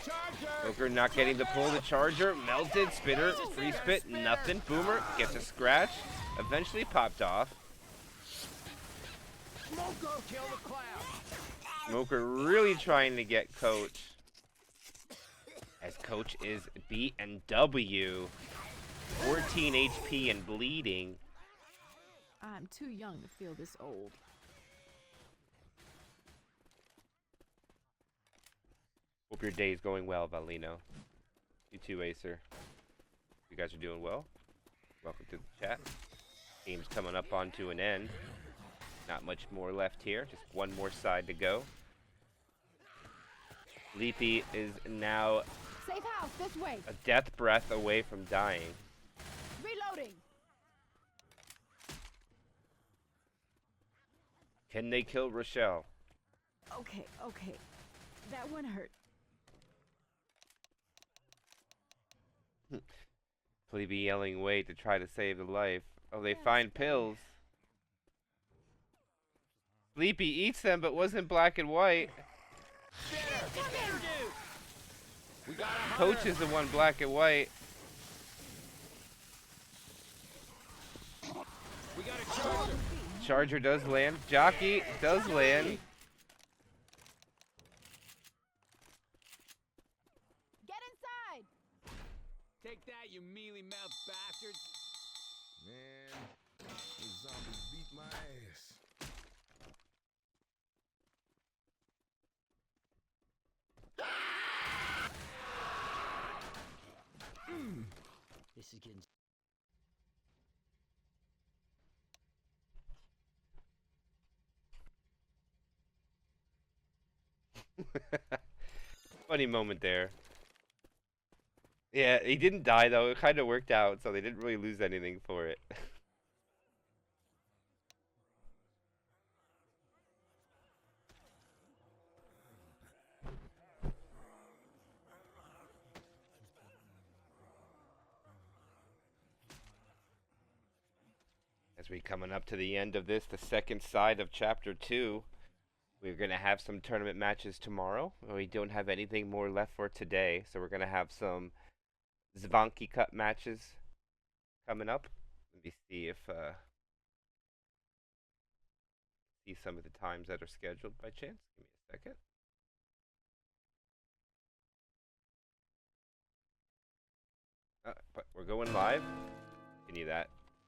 Smoker not getting the pull. The Charger melted. Spitter. Free spit. Nothing. Boomer gets a scratch. Eventually popped off. Kill the cloud. Smoker really trying to get Coach. As Coach is beat and W. 14 HP and bleeding. I'm too young to feel this old. Hope your day is going well, Valino. You too, Acer. You guys are doing well. Welcome to the chat. Game's coming up onto an end. Not much more left here. Just one more side to go. Leafy is now Safe house, this way. a death breath away from dying. Reloading. Can they kill Rochelle? Okay, okay. That one hurt. Sleepy yelling wait to try to save the life. Oh, they find pills. Sleepy eats them, but wasn't black and white. We got a Coach is the one black and white. We got a charger. Charger does land. Jockey does land. Get inside! Take that, you mealy-mouthed bastards. Man, those zombies beat my ass. This is getting... Funny moment there. Yeah, he didn't die though. It kind of worked out, so they didn't really lose anything for it. As we coming up to the end of this, the second side of chapter 2, we're going to have some tournament matches tomorrow. We don't have anything more left for today, so we're going to have some Zvanki Cup matches coming up. Let me see if see some of the times that are scheduled by chance. Give me a second. But we're going live. Continue that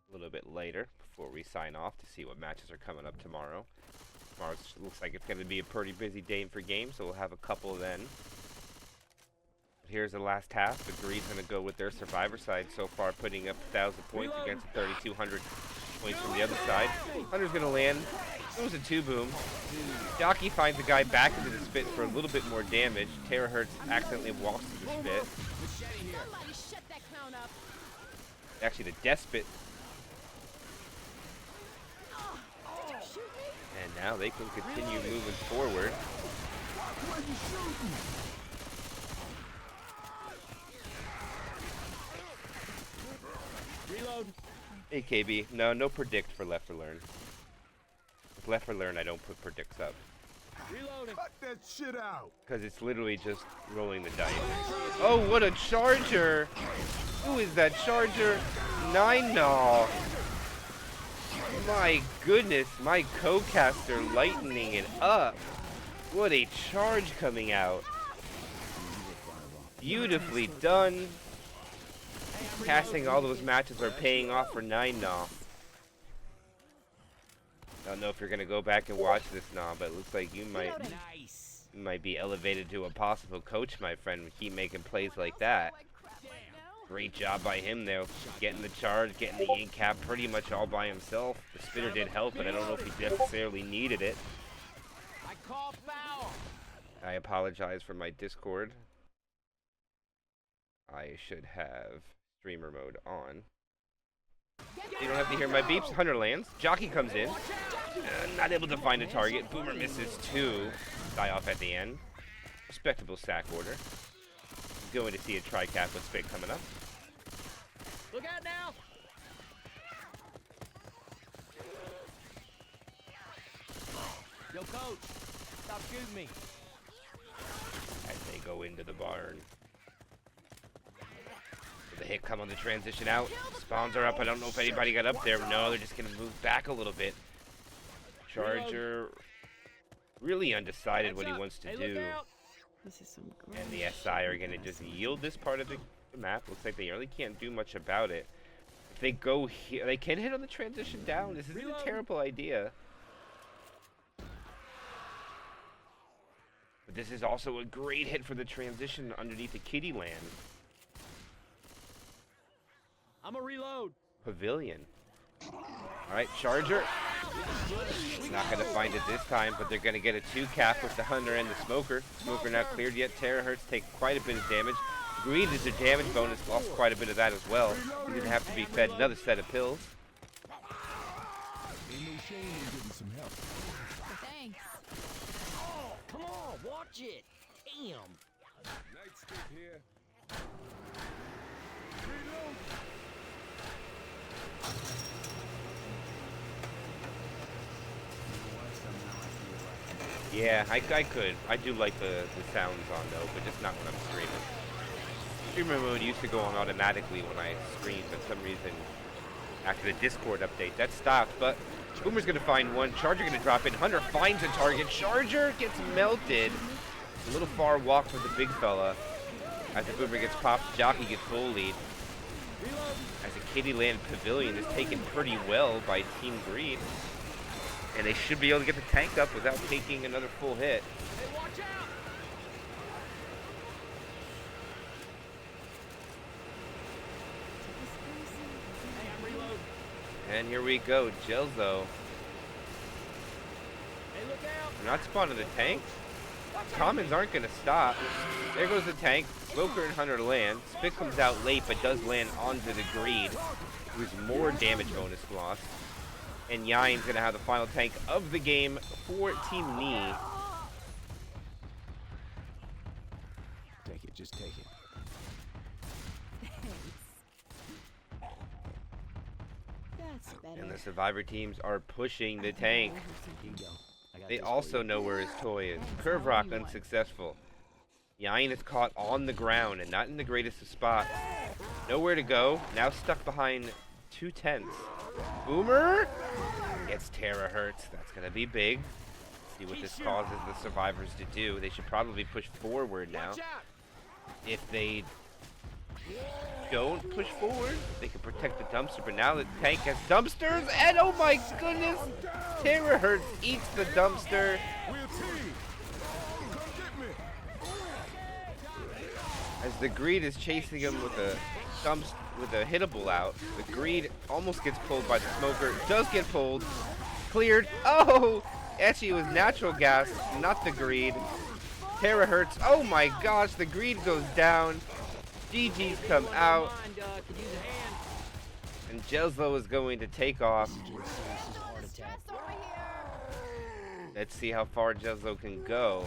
a little bit later before we sign off to see what matches are coming up tomorrow. Tomorrow looks like it's going to be a pretty busy day for games, so we'll have a couple then. But here's the last half. TheGreed's going to go with their survivor side so far, putting up 1,000 points against 3,200 points from the other side. Hunter's going to land. It was a 2-boom. Jockey finds the guy back into the spit for a little bit more damage. Terahertz accidentally walks to the spit. Somebody shut that clown up! Actually, the death spit. Shoot me! And now they can continue moving forward. Why you shooting? Reload. Hey KB, no predict for Left 4 Learn. With Left 4 Learn, I don't put predicts up. Reloading. Cut that shit out. Because it's literally just rolling the dice. Oh, what a charger! Who is that charger? Nine-Naw. My goodness, my co-caster lightening it up. What a charge coming out. Beautifully done. Casting all those matches are paying off for Nine-Naw. I don't know if you're going to go back and watch this now, but it looks like you Nice. might be elevated to a possible coach, my friend, and keep making plays like that. Like crap right now. Great job by him, though. Getting the charge, getting the ink cap pretty much all by himself. The spitter did help, but I don't know if he necessarily needed it. I call foul. I apologize for my Discord. I should have streamer mode on. You don't have to hear my beeps. Hunter lands. Jockey comes in. Not able to find a target. Boomer misses 2. Die off at the end. Respectable sack order. Going to see a tri-cap with spit coming up. Look out now. Yo, coach. Stop shooting me. As they go into the barn. Did the hit come on the transition out? Spawns are up. I don't know if anybody got up there. No, they're just going to move back a little bit. Charger really undecided what he wants to do. This is some And the SI are going to just yield this part of the map. Looks like they really can't do much about it. If they go here, they can hit on the transition down. This isn't a terrible idea. But this is also a great hit for the transition underneath the kitty land. I'm a reload. Pavilion. Alright, Charger. Not going to find it this time, but they're going to get a 2-cap with the Hunter and the Smoker. Smoker not cleared yet. Terahertz take quite a bit of damage. Greed is a damage bonus, lost quite a bit of that as well. He's going to have to be fed another set of pills. Ain't no shame in getting some help. Watch it. Damn. Nightstick here. Reload. Yeah, I could. I do like the sounds on though, but just not when I'm streaming. Streamer mode used to go on automatically when I streamed, but for some reason, after the Discord update, that stopped. But Boomer's gonna find one. Charger gonna drop in. Hunter finds a target. Charger gets melted. A little far walk for the big fella. As the Boomer gets popped, Jockey gets full lead. As the Kittyland Pavilion is taken pretty well by Team Greed. And they should be able to get the tank up without taking another full hit. Hey, watch out. Hey, I'm reloading. And here we go, Gelzo. Hey, look out. They're not spawning the tank. Commons aren't going to stop. There goes the tank. Smoker and Hunter land. Spit comes out late, but does land onto the Greed, who's more damage bonus lost. And Yine's going to have the final tank of the game for Team Knee. Take it, just take it. Thanks. That's better. And the Survivor teams are pushing the tank. Here you go. I got They this for also you. know where his toy is. Curve Rock unsuccessful. Yine is caught on the ground and not in the greatest of spots. Nowhere to go. Now stuck behind 2 tents. Boomer gets terahertz. That's going to be big. See what this causes the Survivors to do. They should probably push forward now. Watch out. If they don't push forward, they can protect the dumpster. But now the tank has dumpsters. And oh my goodness, terahertz eats the dumpster. We're a team. Come get me. As the Greed is chasing him with a hittable out, the Greed almost gets pulled by the Smoker. Does get pulled. Cleared. Oh! Actually, it was natural gas, not the Greed. Terahertz. Oh my gosh, the Greed goes down. GG's come out. Mind, could use a hand. And Jelslo is going to take off. Heart attack. Let's see how far Jelslo can go.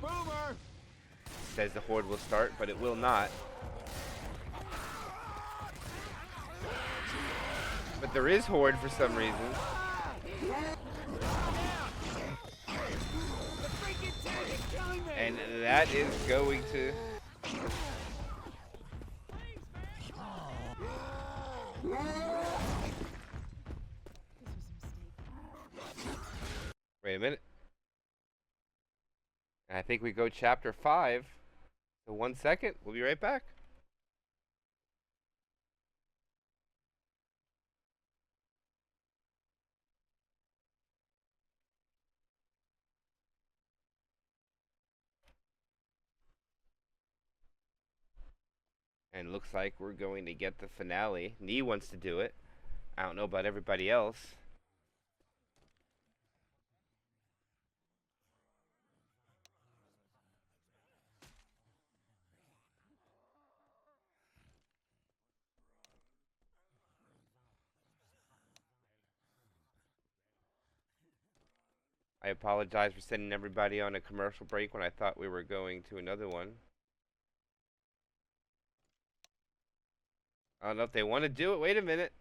Boomer. Says the Horde will start, but it will not. But there is Horde for some reason. And that is going to... Wait a minute. I think we go chapter 5. So 1 second. We'll be right back. And looks like we're going to get the finale. Nee wants to do it. I don't know about everybody else. I apologize for sending everybody on a commercial break when I thought we were going to another one. I don't know if they want to do it. Wait a minute.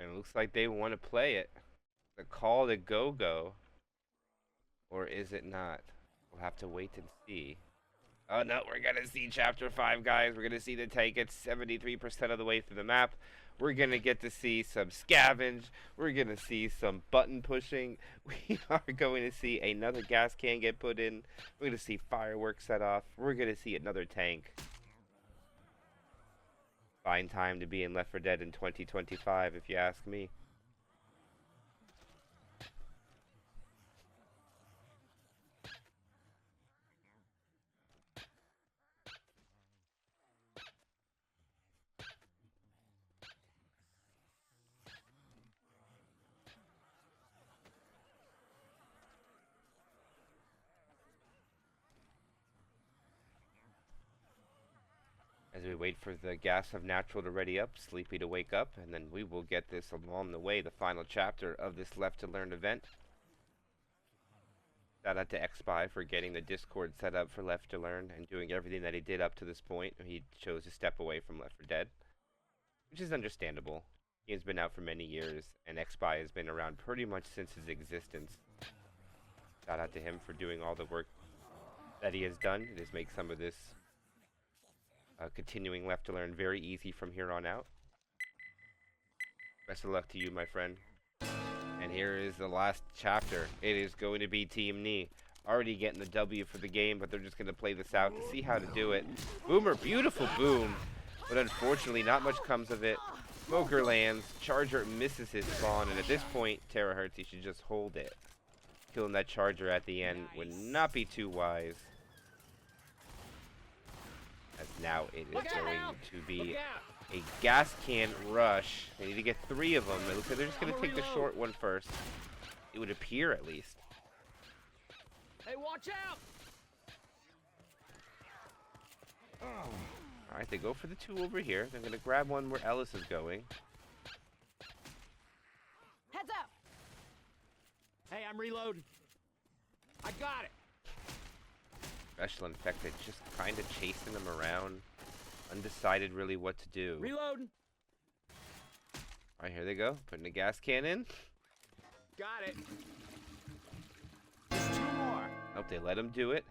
And it looks like they want to play it. The call to go-go. Or is it not? We'll have to wait and see. Oh no, we're going to see chapter 5, guys. We're going to see the tank at 73% of the way through the map. We're going to get to see some scavenge. We're going to see some button pushing. We are going to see another gas can get put in. We're going to see fireworks set off. We're going to see another tank. Fine time to be in Left 4 Dead in 2025, if you ask me. As we wait for the gas of natural to ready up, Sleepy to wake up, and then we will get this along the way, the final chapter of this Left to Learn event. Shout out to XSpy for getting the Discord set up for Left to Learn and doing everything that he did up to this point. He chose to step away from Left 4 Dead, which is understandable. He has been out for many years, and XSpy has been around pretty much since his existence. Shout out to him for doing all the work that he has done. It has made some of this continuing Left to Learn very easy from here on out. Best of luck to you, my friend. And here is the last chapter. It is going to be Team Knee. Already getting the W for the game, but they're just going to play this out to see how to do it. Boomer, beautiful boom. But unfortunately, not much comes of it. Smoker lands. Charger misses his spawn. And at this point, Terahertz, he should just hold it. Killing that Charger at the end would not be too wise. As now it is going to be a gas can rush. They need to get 3 of them. It looks like they're just going to take the short one first. It would appear, at least. Hey, watch out! Alright, they go for the 2 over here. They're going to grab one where Ellis is going. Heads up! Hey, I'm reloading. I got it. Special Infected just kind of chasing them around. Undecided really what to do. Reloading. Alright, here they go. Putting the gas can in. Got it. Just 2 more. Oh, they let him do it.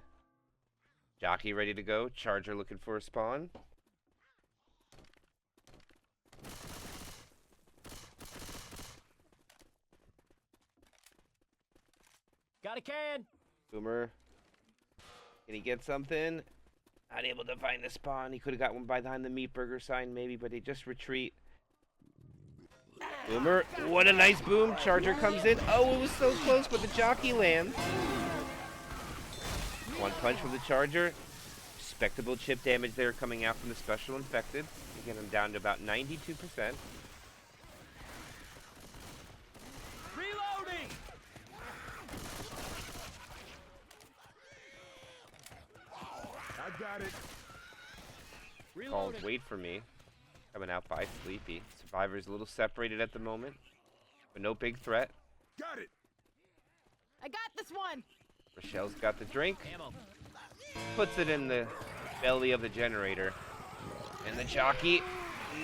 Jockey ready to go. Charger looking for a spawn. Got a can. Boomer. Can he get something? Unable to find the spawn. He could have got one behind the meat burger sign maybe, but he just retreat. Boomer. What a nice boom. Charger comes in. Oh, it was so close, but the jockey lands. 1 punch from the Charger. Respectable chip damage there coming out from the Special Infected. Again, I'm down to about 92%. Reloading. I got it. Calls Reloading. wait for me. Coming out by Sleepy. Survivor's a little separated at the moment, but no big threat. Got it. I got this one! Rochelle's got the drink. Ammo. Puts it in the belly of the generator. And the jockey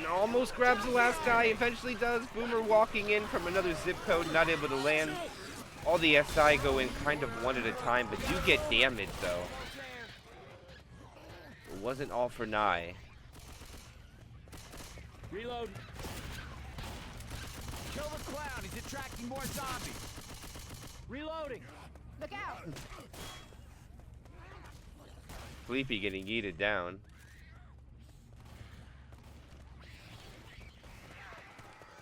almost grabs the last guy. Eventually does. Boomer walking in from another zip code, not able to land. All the SI go in kind of one at a time, but do get damaged though. It wasn't all for Nye. Reload. Kill the clown. He's attracting more zombies. Reloading. Look out! Sleepy getting yeeted down.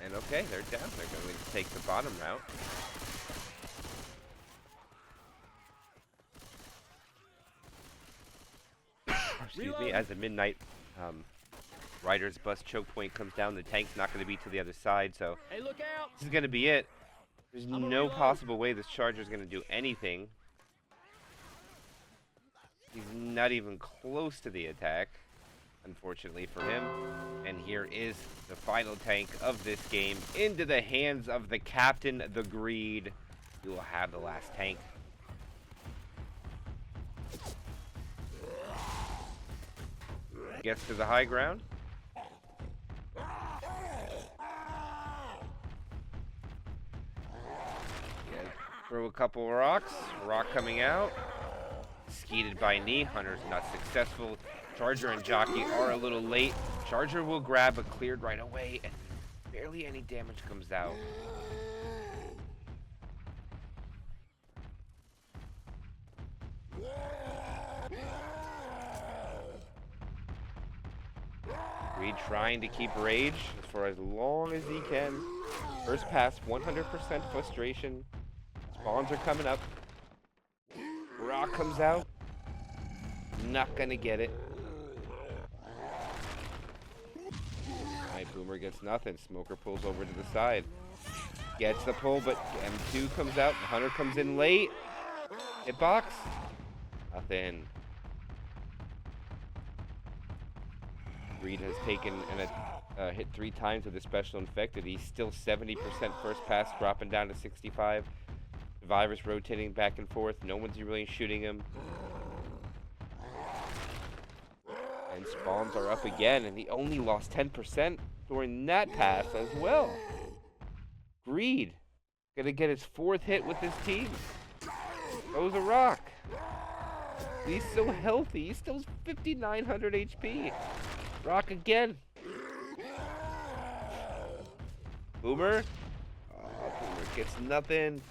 And okay, they're down. They're going to take the bottom route. Excuse me, as the Midnight Rider's bus choke point comes down, the tank's not going to be to the other side, so Hey, look out. this is going to be it. There's gonna no reload. possible way this Charger's going to do anything. He's not even close to the attack, unfortunately for him. And here is the final tank of this game into the hands of the captain, TheGreed. He will have the last tank. Gets to the high ground. Throw a couple rocks. Rock coming out. Skeeted by Knee. Hunter's not successful. Charger and Jockey are a little late. Charger will grab, but cleared right away, and barely any damage comes out. Reed trying to keep Rage for as long as he can. First pass, 100% frustration. Spawns are coming up. Rock comes out. Not gonna get it. Alright, Boomer gets nothing. Smoker pulls over to the side. Gets the pull, but M2 comes out. Hunter comes in late. Hitbox. Nothing. Greed has taken a hit 3 times with his special infected. He's still 70% first pass, dropping down to 65. Survivors rotating back and forth. No one's really shooting him. And spawns are up again, and he only lost 10% during that pass as well. Greed gonna get his 4th hit with his team. Throws a rock. He's so healthy. He's still 5,900 HP. Rock again. Boomer. Oh, Boomer gets nothing.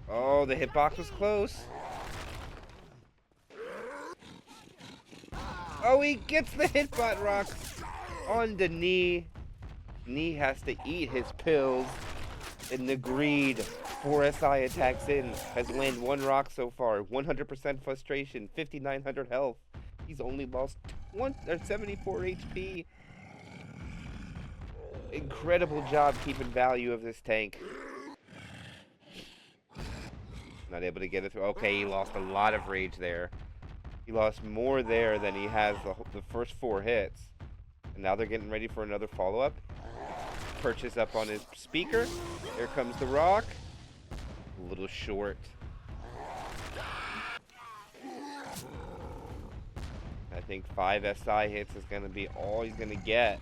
Oh, the hitbox was close. Oh, he gets the hitbot rock on the knee. Knee has to eat his pills. And TheGreed, 4 SI attacks in, has landed 1 rock so far. 100% frustration, 5,900 health. He's only lost 74 HP. Incredible job keeping value of this tank. Not able to get it through. Okay, he lost a lot of rage there. He lost more there than he has the first 4 hits. And now they're getting ready for another follow-up. Purchase up on his speaker. Here comes the rock. A little short. I think 5 SI hits is going to be all he's going to get.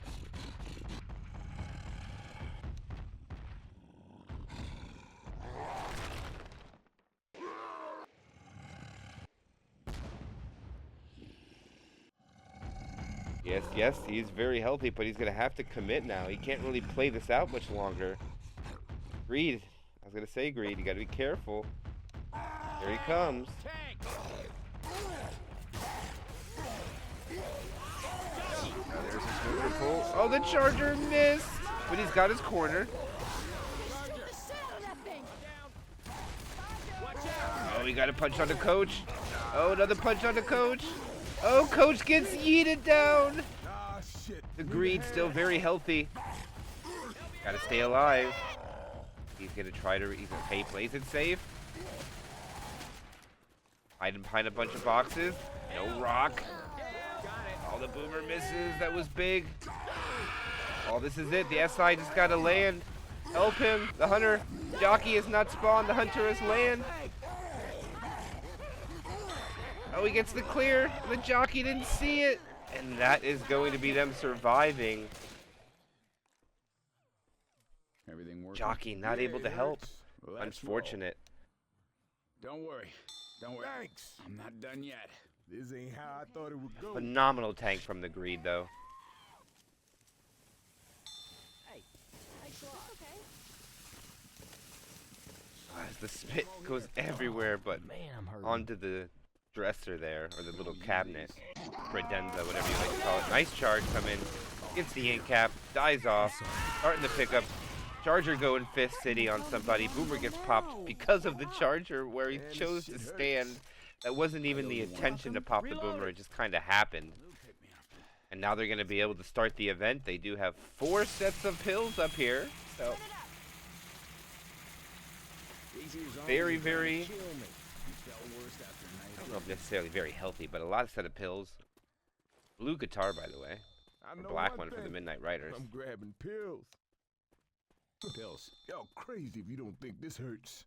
Yes, he's very healthy, but he's going to have to commit now. He can't really play this out much longer. Greed. I was going to say Greed. You got to be careful. Here he comes. Oh, there's his movement pull. Oh, the charger missed! But he's got his corner. Oh, he got a punch on the coach. Oh, another punch on the coach. Oh, coach gets yeeted down. TheGreed still very healthy. Gotta stay alive. He's gonna try to he plays it safe. Hide behind a bunch of boxes. No rock. Oh, the boomer misses. That was big. Oh, this is it. The SI just gotta land. Help him. The hunter. Jockey is not spawned. The hunter has land. Oh, he gets the clear. The jockey didn't see it. And that is going to be them surviving. Everything working? Jockey not able to help. Well, that's Unfortunate. Don't worry. Thanks. I'm not done yet. This ain't how I thought it would go. Phenomenal tank from TheGreed, though. Hey, Sloth. Okay. As the spit goes everywhere, but onto the dresser there, or the little cabinet, credenza, whatever you like to call it. Nice charge come in, gets the in cap, dies off, starting to pick up. Charger going Fist City on somebody. Boomer gets popped because of the charger where he chose to stand. That wasn't even the intention to pop the boomer, it just kind of happened. And now they're going to be able to start the event. They do have 4 sets of pills up here, so very, I don't know if necessarily very healthy, but a lot of set of pills. Blue guitar, by the way. A black one for the Midnight Riders. I'm grabbing pills. Pills. Y'all crazy if you don't think this hurts.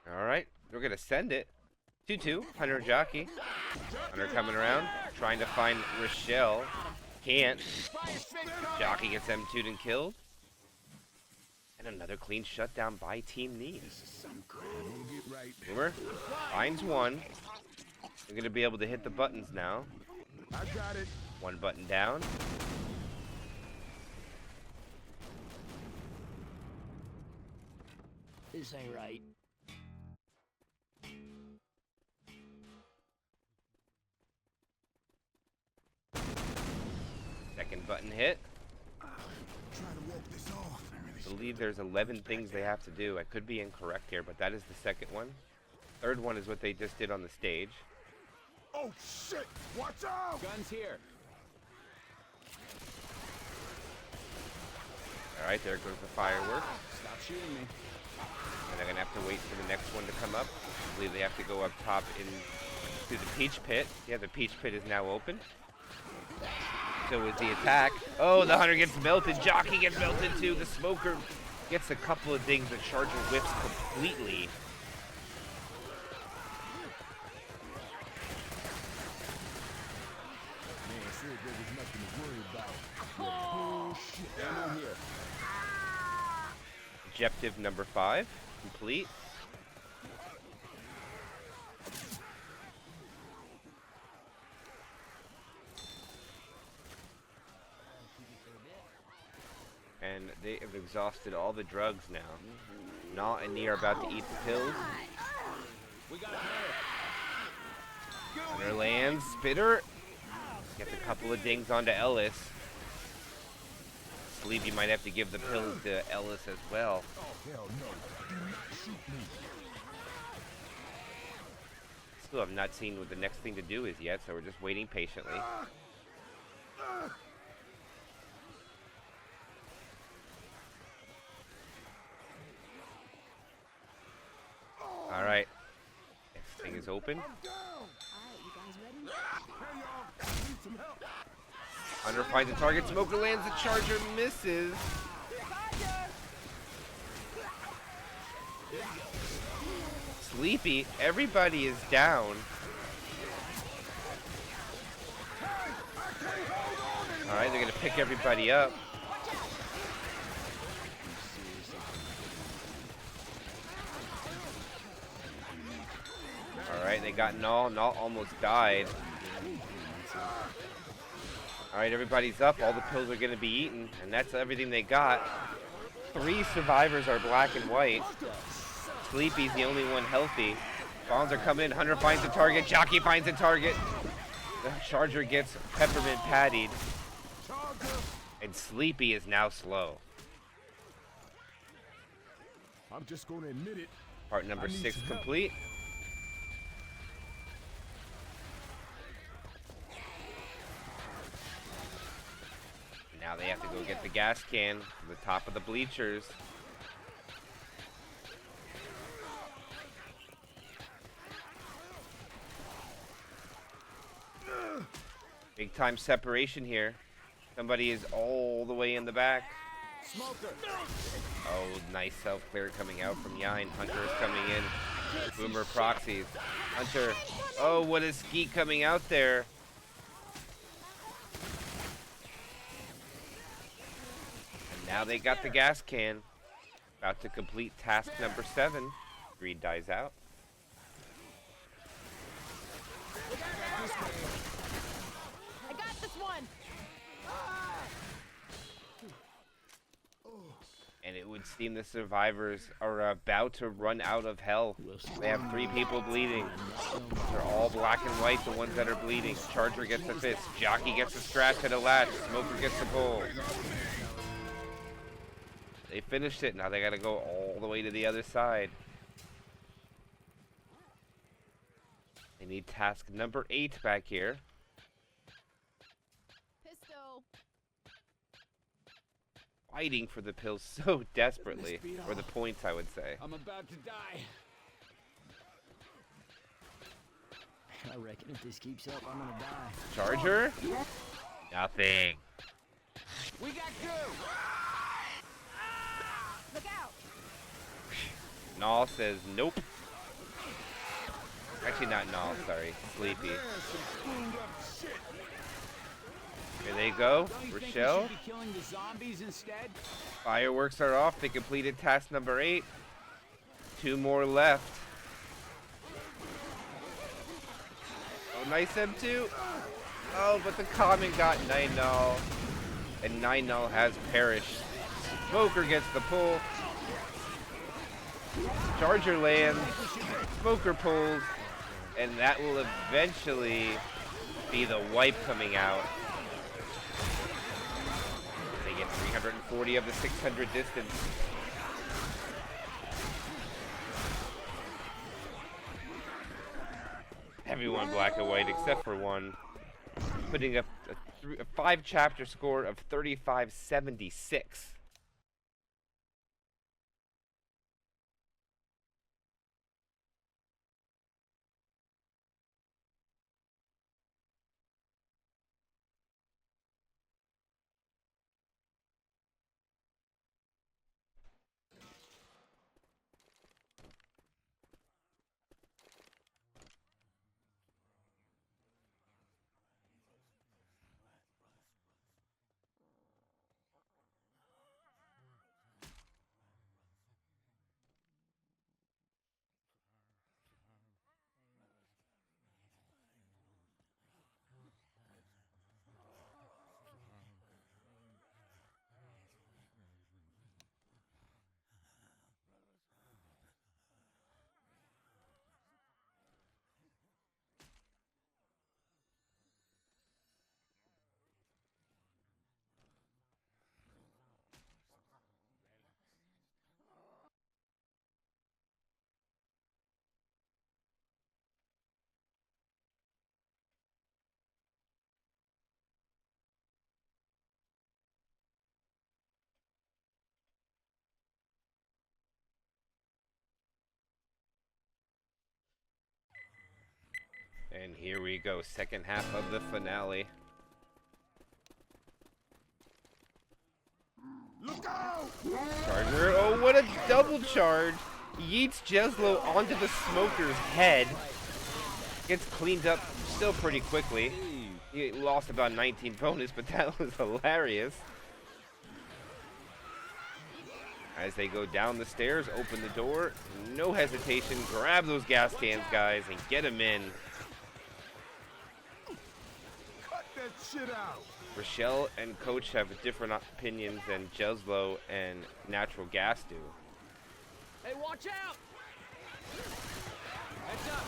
All right, we're going to send it. 2-2, Hunter Jockey. Hunter coming around, trying to find Rochelle. Can't. Jockey gets M2'd and killed. And another clean shutdown by Team Need. Boomer finds one. They're going to be able to hit the buttons now. I got it. 1 button down. This ain't right. Second button hit. Trying to walk this off. I believe there's 11 things they have to do. I could be incorrect here, but that is the second one. Third one is what they just did on the stage. Oh shit! Watch out! Guns here. All right, there goes the fireworks. Stop shooting me. And they're gonna have to wait for the next one to come up. I believe they have to go up top in through the peach pit. Yeah, the peach pit is now open. So is the attack. Oh, the hunter gets melted. Jockey gets melted too. The smoker gets a couple of things. The charger whips completely. Man said there was nothing to worry about. Bullshit. Down here. Objective number 5 complete. And they have exhausted all the drugs now. Naw and Nee are about to eat the pills. We got a Hunter lands. Spitter gets a couple of dings onto Ellis. Sleepy might have to give the pills to Ellis as well. Oh, hell no. Shoot me. Still have not seen what the next thing to do is yet, so we're just waiting patiently. All right, next thing is open. Alright, you guys ready? Hey, y'all. Need some help. Hunter finds a target. Smoker lands. The charger misses. Sleepy. Everybody is down. All right, they're gonna pick everybody up. All right, they got Null. Null almost died. All right, everybody's up. All the pills are gonna be eaten, and that's everything they got. 3 survivors are black and white. Sleepy's the only one healthy. Bombs are coming in. Hunter finds a target. Jockey finds a target. The charger gets peppermint pattied. And Sleepy is now slow. I'm just gonna admit it. Part number I need 6 some help. complete. Now they have to go get the gas can from the top of the bleachers. Big time separation here. Somebody is all the way in the back. smoker. Oh, nice self-clear coming out from Yine. Hunter is coming in. Boomer proxies. Hunter. Oh, what is Skeet coming out there? And now they got the gas can. About to complete task number 7. Greed dies out. I got this one! And it would seem the survivors are about to run out of hell. They have 3 people bleeding. They're all black and white, the ones that are bleeding. Charger gets a fist. Jockey gets a scratch at a latch. Smoker gets a pull. They finished it. Now they gotta go all the way to the other side. They need task number 8 back here. Pistol! Fighting for the pills so desperately. Or the points, I would say. I'm about to die. I reckon if this keeps up, I'm gonna die. Charger? Nothing. We got goo. Look out! Null says nope. Actually, not Null, sorry. Sleepy. Here they go. Don't you think we Rochelle. should be killing the zombies instead? Fireworks are off. They completed task number 8. 2 more left. Oh, nice M2. Oh, but the comment got 9 null. And 9 null has perished. Smoker gets the pull. Charger lands. Smoker pulls. And that will eventually be the wipe coming out. They get 340 of the 600 distance. Everyone black and white except for one. Putting up a 5 chapter score of 3576. And here we go, second half of the finale. Look out! Charger, oh, what a double charge. Yeets Jeslo onto the Smoker's head. Gets cleaned up still pretty quickly. He lost about 19 bonus, but that was hilarious. As they go down the stairs, open the door, no hesitation, grab those gas cans, guys, and get them in. Cut that shit out! Rochelle and Coach have different opinions than Jeslo and Natural Gas do. Hey, watch out! Heads up!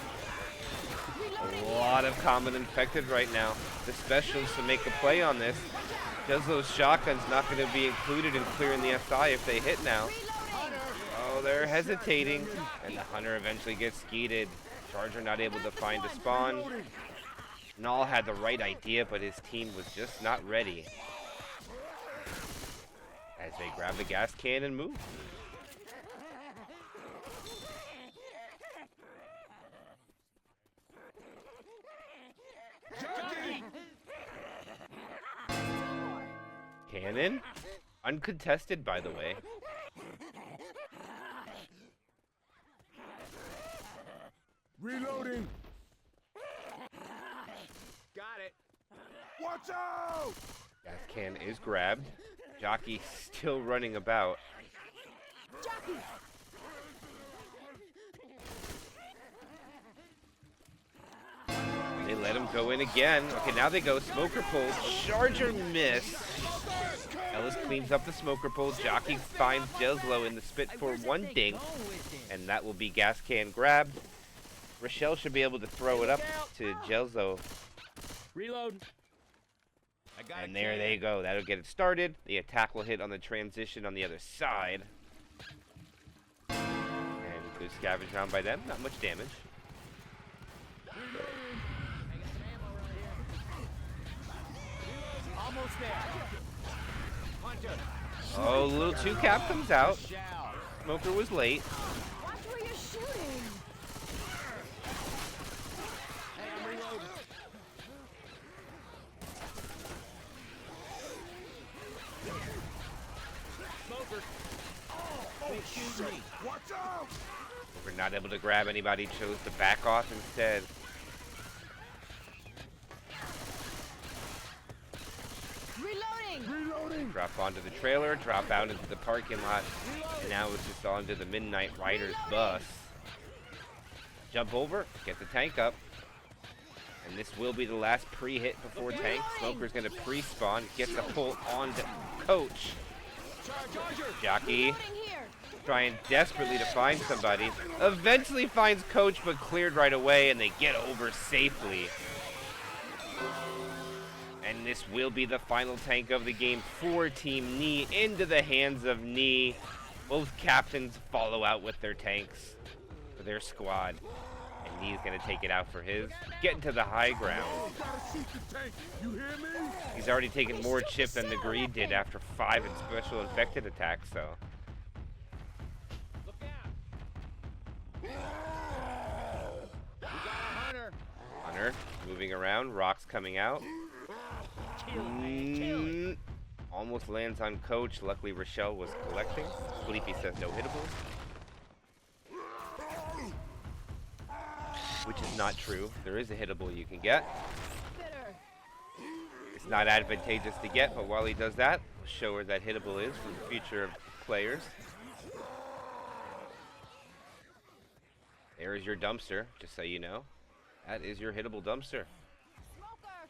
A lot of common infected right now. The specialists to make a play on this. Jeslo's shotgun's not going to be included in clearing the SI if they hit now. Oh, they're hesitating. And the Hunter eventually gets skeeted. Charger not able to find a spawn. Null had the right idea, but his team was just not ready. As they grab the gas can and move. Cannon? Uncontested, by the way. Reloading! Got it. Watch out! Gas can is grabbed. Jockey still running about. Jockey! They let him go in again. Okay, now they go. Smoker pull. Charger miss. Ellis cleans up the smoker pull. Jockey finds Jeslo in the spit for one dink. And that will be gas can grabbed. Rochelle should be able to throw it up to Jeslo. Reload. I got And there they go. That'll get it started. The attack will hit on the transition on the other side. And good scavenge round by them. Not much damage. Almost there. Hunter. Oh, little 2-cap comes out. Shall. Smoker was late. Watch where you're shooting! Hey, I'm reloading. Smoker. Oh, excuse me. Watch out! We're not able to grab anybody. Chose to back off instead. Reloading! Reloading! Drop onto the trailer, drop out into the parking lot, and now it's just onto the Midnight Riders bus. Jump over, get the tank up, and this will be the last pre-hit before tank. Smoker's gonna pre-spawn, gets a pull onto Coach. Jockey Reloading here! trying desperately to find somebody. Eventually finds Coach, but cleared right away, and they get over safely. And this will be the final tank of the game for Team Knee into the hands of Knee. Both captains follow out with their tanks for their squad. And Knee's going to take it out for his. Getting to the high ground. Gotta shoot the tank! You hear me? He's already taken more chip than TheGreed did after 5 in special infected attacks, so. Look out. We got a hunter. Hunter moving around, rocks coming out. Almost lands on Coach. Luckily, Rochelle was collecting. Sleepy says no hittables. Which is not true. There is a hittable you can get. Bitter! It's not advantageous to get, but while he does that, we'll show where that hittable is for the future of players. There is your dumpster, just so you know. That is your hittable dumpster. Smoker!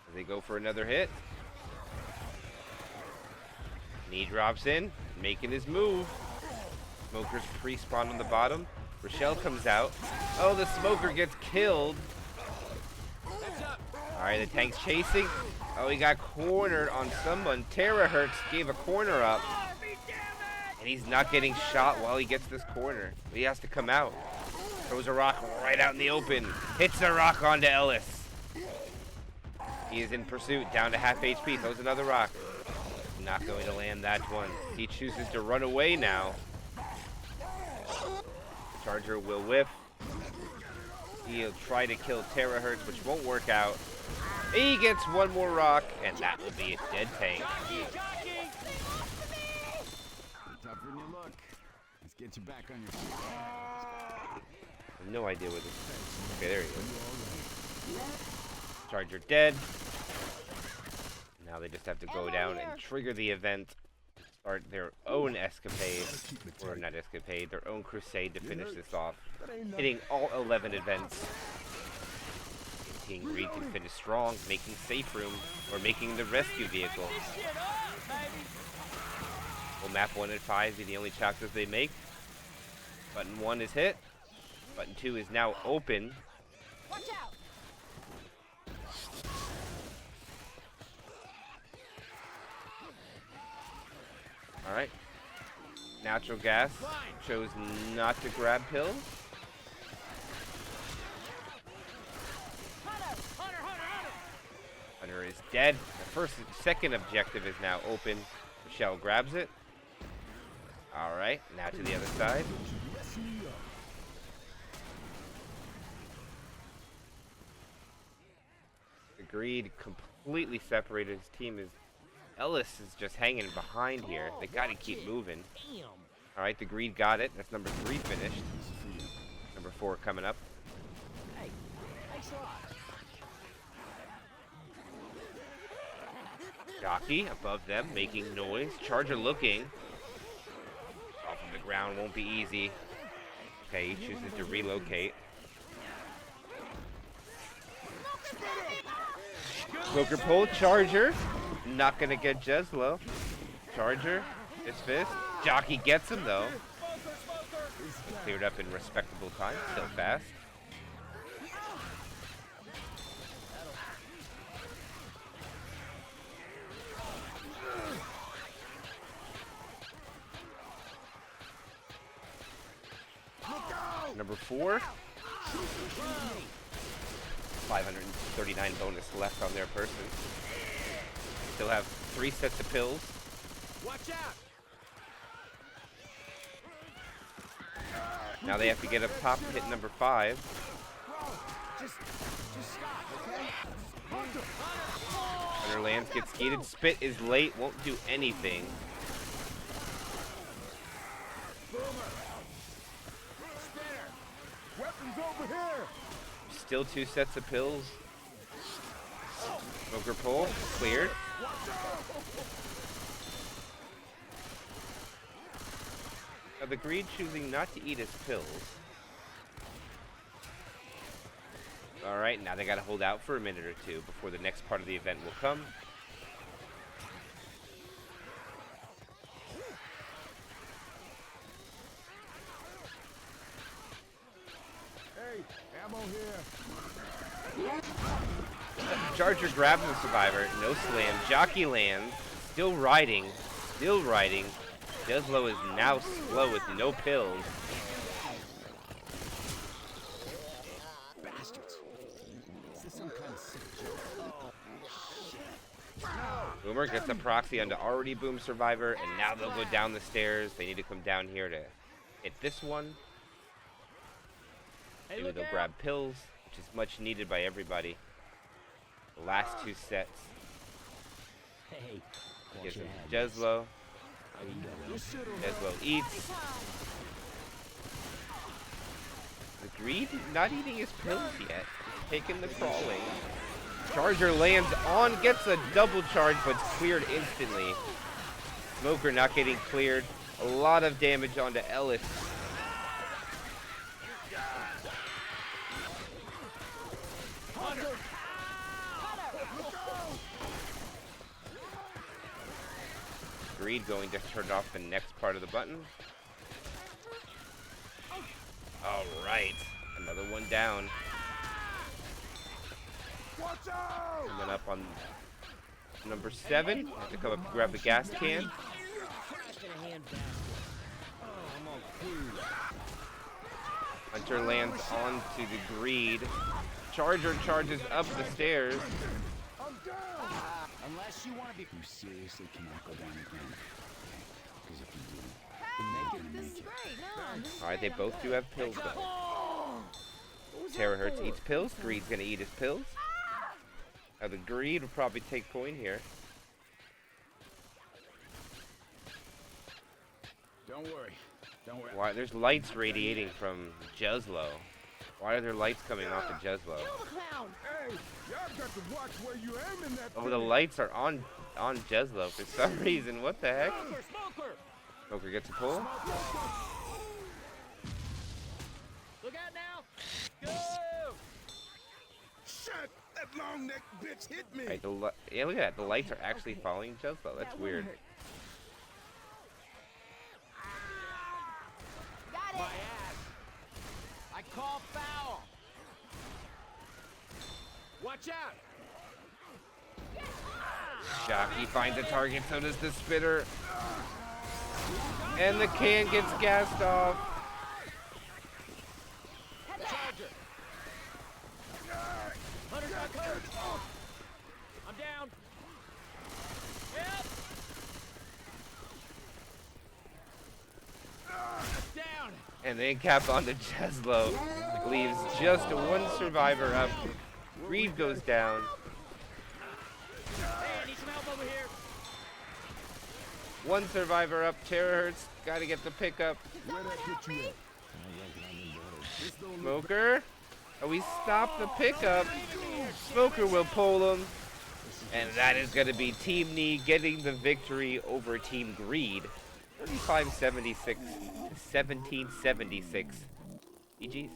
As they go for another hit. Knee drops in, making his move. Smoker's pre-spawn on the bottom. Rochelle comes out. Oh, the Smoker gets killed. Alright, the tank's chasing. Oh, he got cornered on someone. Terahertz gave a corner up. And he's not getting shot while he gets this corner. But he has to come out. Throws a rock right out in the open. Hits a rock onto Ellis. He is in pursuit, down to half HP. Throws another rock. Not going to land that one. He chooses to run away now. Charger will whiff. He'll try to kill Terahertz, which won't work out. He gets one more rock, and that will be a dead tank. You're tougher than you look. Let's get you back on your feet. I have no idea where this is. Okay, there he is. Charger dead. Now they just have to go down and trigger the event. Start their own escapade, or not escapade, their own crusade to finish this off. Hitting all 11 events. TheGreed can finish strong, making safe room, or making the rescue vehicle. Will map 1 and 5 be the only chapters they make? Button 1 is hit. Button 2 is now open. Watch out! Alright. Natural gas chose not to grab pills. Hunter is dead. The second objective is now open. Michelle grabs it. Alright, now to the other side. TheGreed completely separated. His team is... Ellis is just hanging behind here. They gotta keep moving. Alright, TheGreed got it. That's number 3 finished. Number 4 coming up. Hey, thanks a lot. Jockey above them, making noise. Charger looking. Off of the ground won't be easy. Okay, he chooses to relocate. Smoker pull, Charger. Not gonna get Jeslo. Charger, his fist. Jockey gets him though. Cleared up in respectable time, still fast. Number 4. 539 bonus left on their person. Still have 3 sets of pills. Watch out! Now they have to get up top to hit number 5. Just stop, okay? Hunter lands, gets skeeted. Spit is late, won't do anything. Weapons over here! Still 2 sets of pills. Smoker pull, cleared. Now TheGreed choosing not to eat his pills. Alright, now they gotta hold out for a minute or 2 before the next part of the event will come. Hey, ammo here! Charger grabs the survivor, no slam. Jockey lands, still riding, still riding. Jeslo is now slow with no pills. Bastards. Is this some kind of sick joke? Boomer gets a proxy onto already Boom survivor, and now they'll go down the stairs. They need to come down here to hit this one. Maybe they'll grab pills, which is much needed by everybody. The last 2 sets. Hey, Gives watch him your head. Jeslo. How you doing? Jeslo eats. TheGreed not eating his pills yet. He's taking the crawling. Charger lands on, gets a double charge, but it's cleared instantly. Smoker not getting cleared. A lot of damage onto Ellis. TheGreed going to turn off the next part of the button. Alright, another one down. Watch out! Coming up on number 7. Have to come up and grab the gas can. Hunter lands onto TheGreed. Charger charges up the stairs. I'm down! Unless you want to be... You seriously cannot go down again. Because if you do, then they're gonna This make is you. great. No, this is Alright, they great. I'm both good. do have pills though. Terahertz eats pills. Greed's gonna eat his pills. Now the Greed will probably take point here. Don't worry. Don't worry. Why? There's lights radiating from Jezlo. Why are there lights coming off of Jezlo? Hey, y'all got to watch where you aiming that Oh, the lights are on Jezlo for some reason. What the heck? Smoker! Smoker gets a pull. Look out now! Go! Shit! That long neck bitch hit me! Right, yeah, look at that. The lights are actually following Jezlo. That's weird. Got My it. ass! I call foul! Watch out! Jockey finds a target, so does the spitter. And the can gets gassed off. Charger! Hunter's got coach! I'm down! Yep! Down! And the cap onto Jezlo leaves just one survivor up. Greed goes down. Hey, I need some help over here! One survivor up. Terahertz gotta get the pickup. Where that get you at? This don't look Smoker. Oh, we stopped the pickup. Smoker will pull him. And that is going to be Team Knee getting the victory over Team Greed. 35-76 to 17-76. GG's.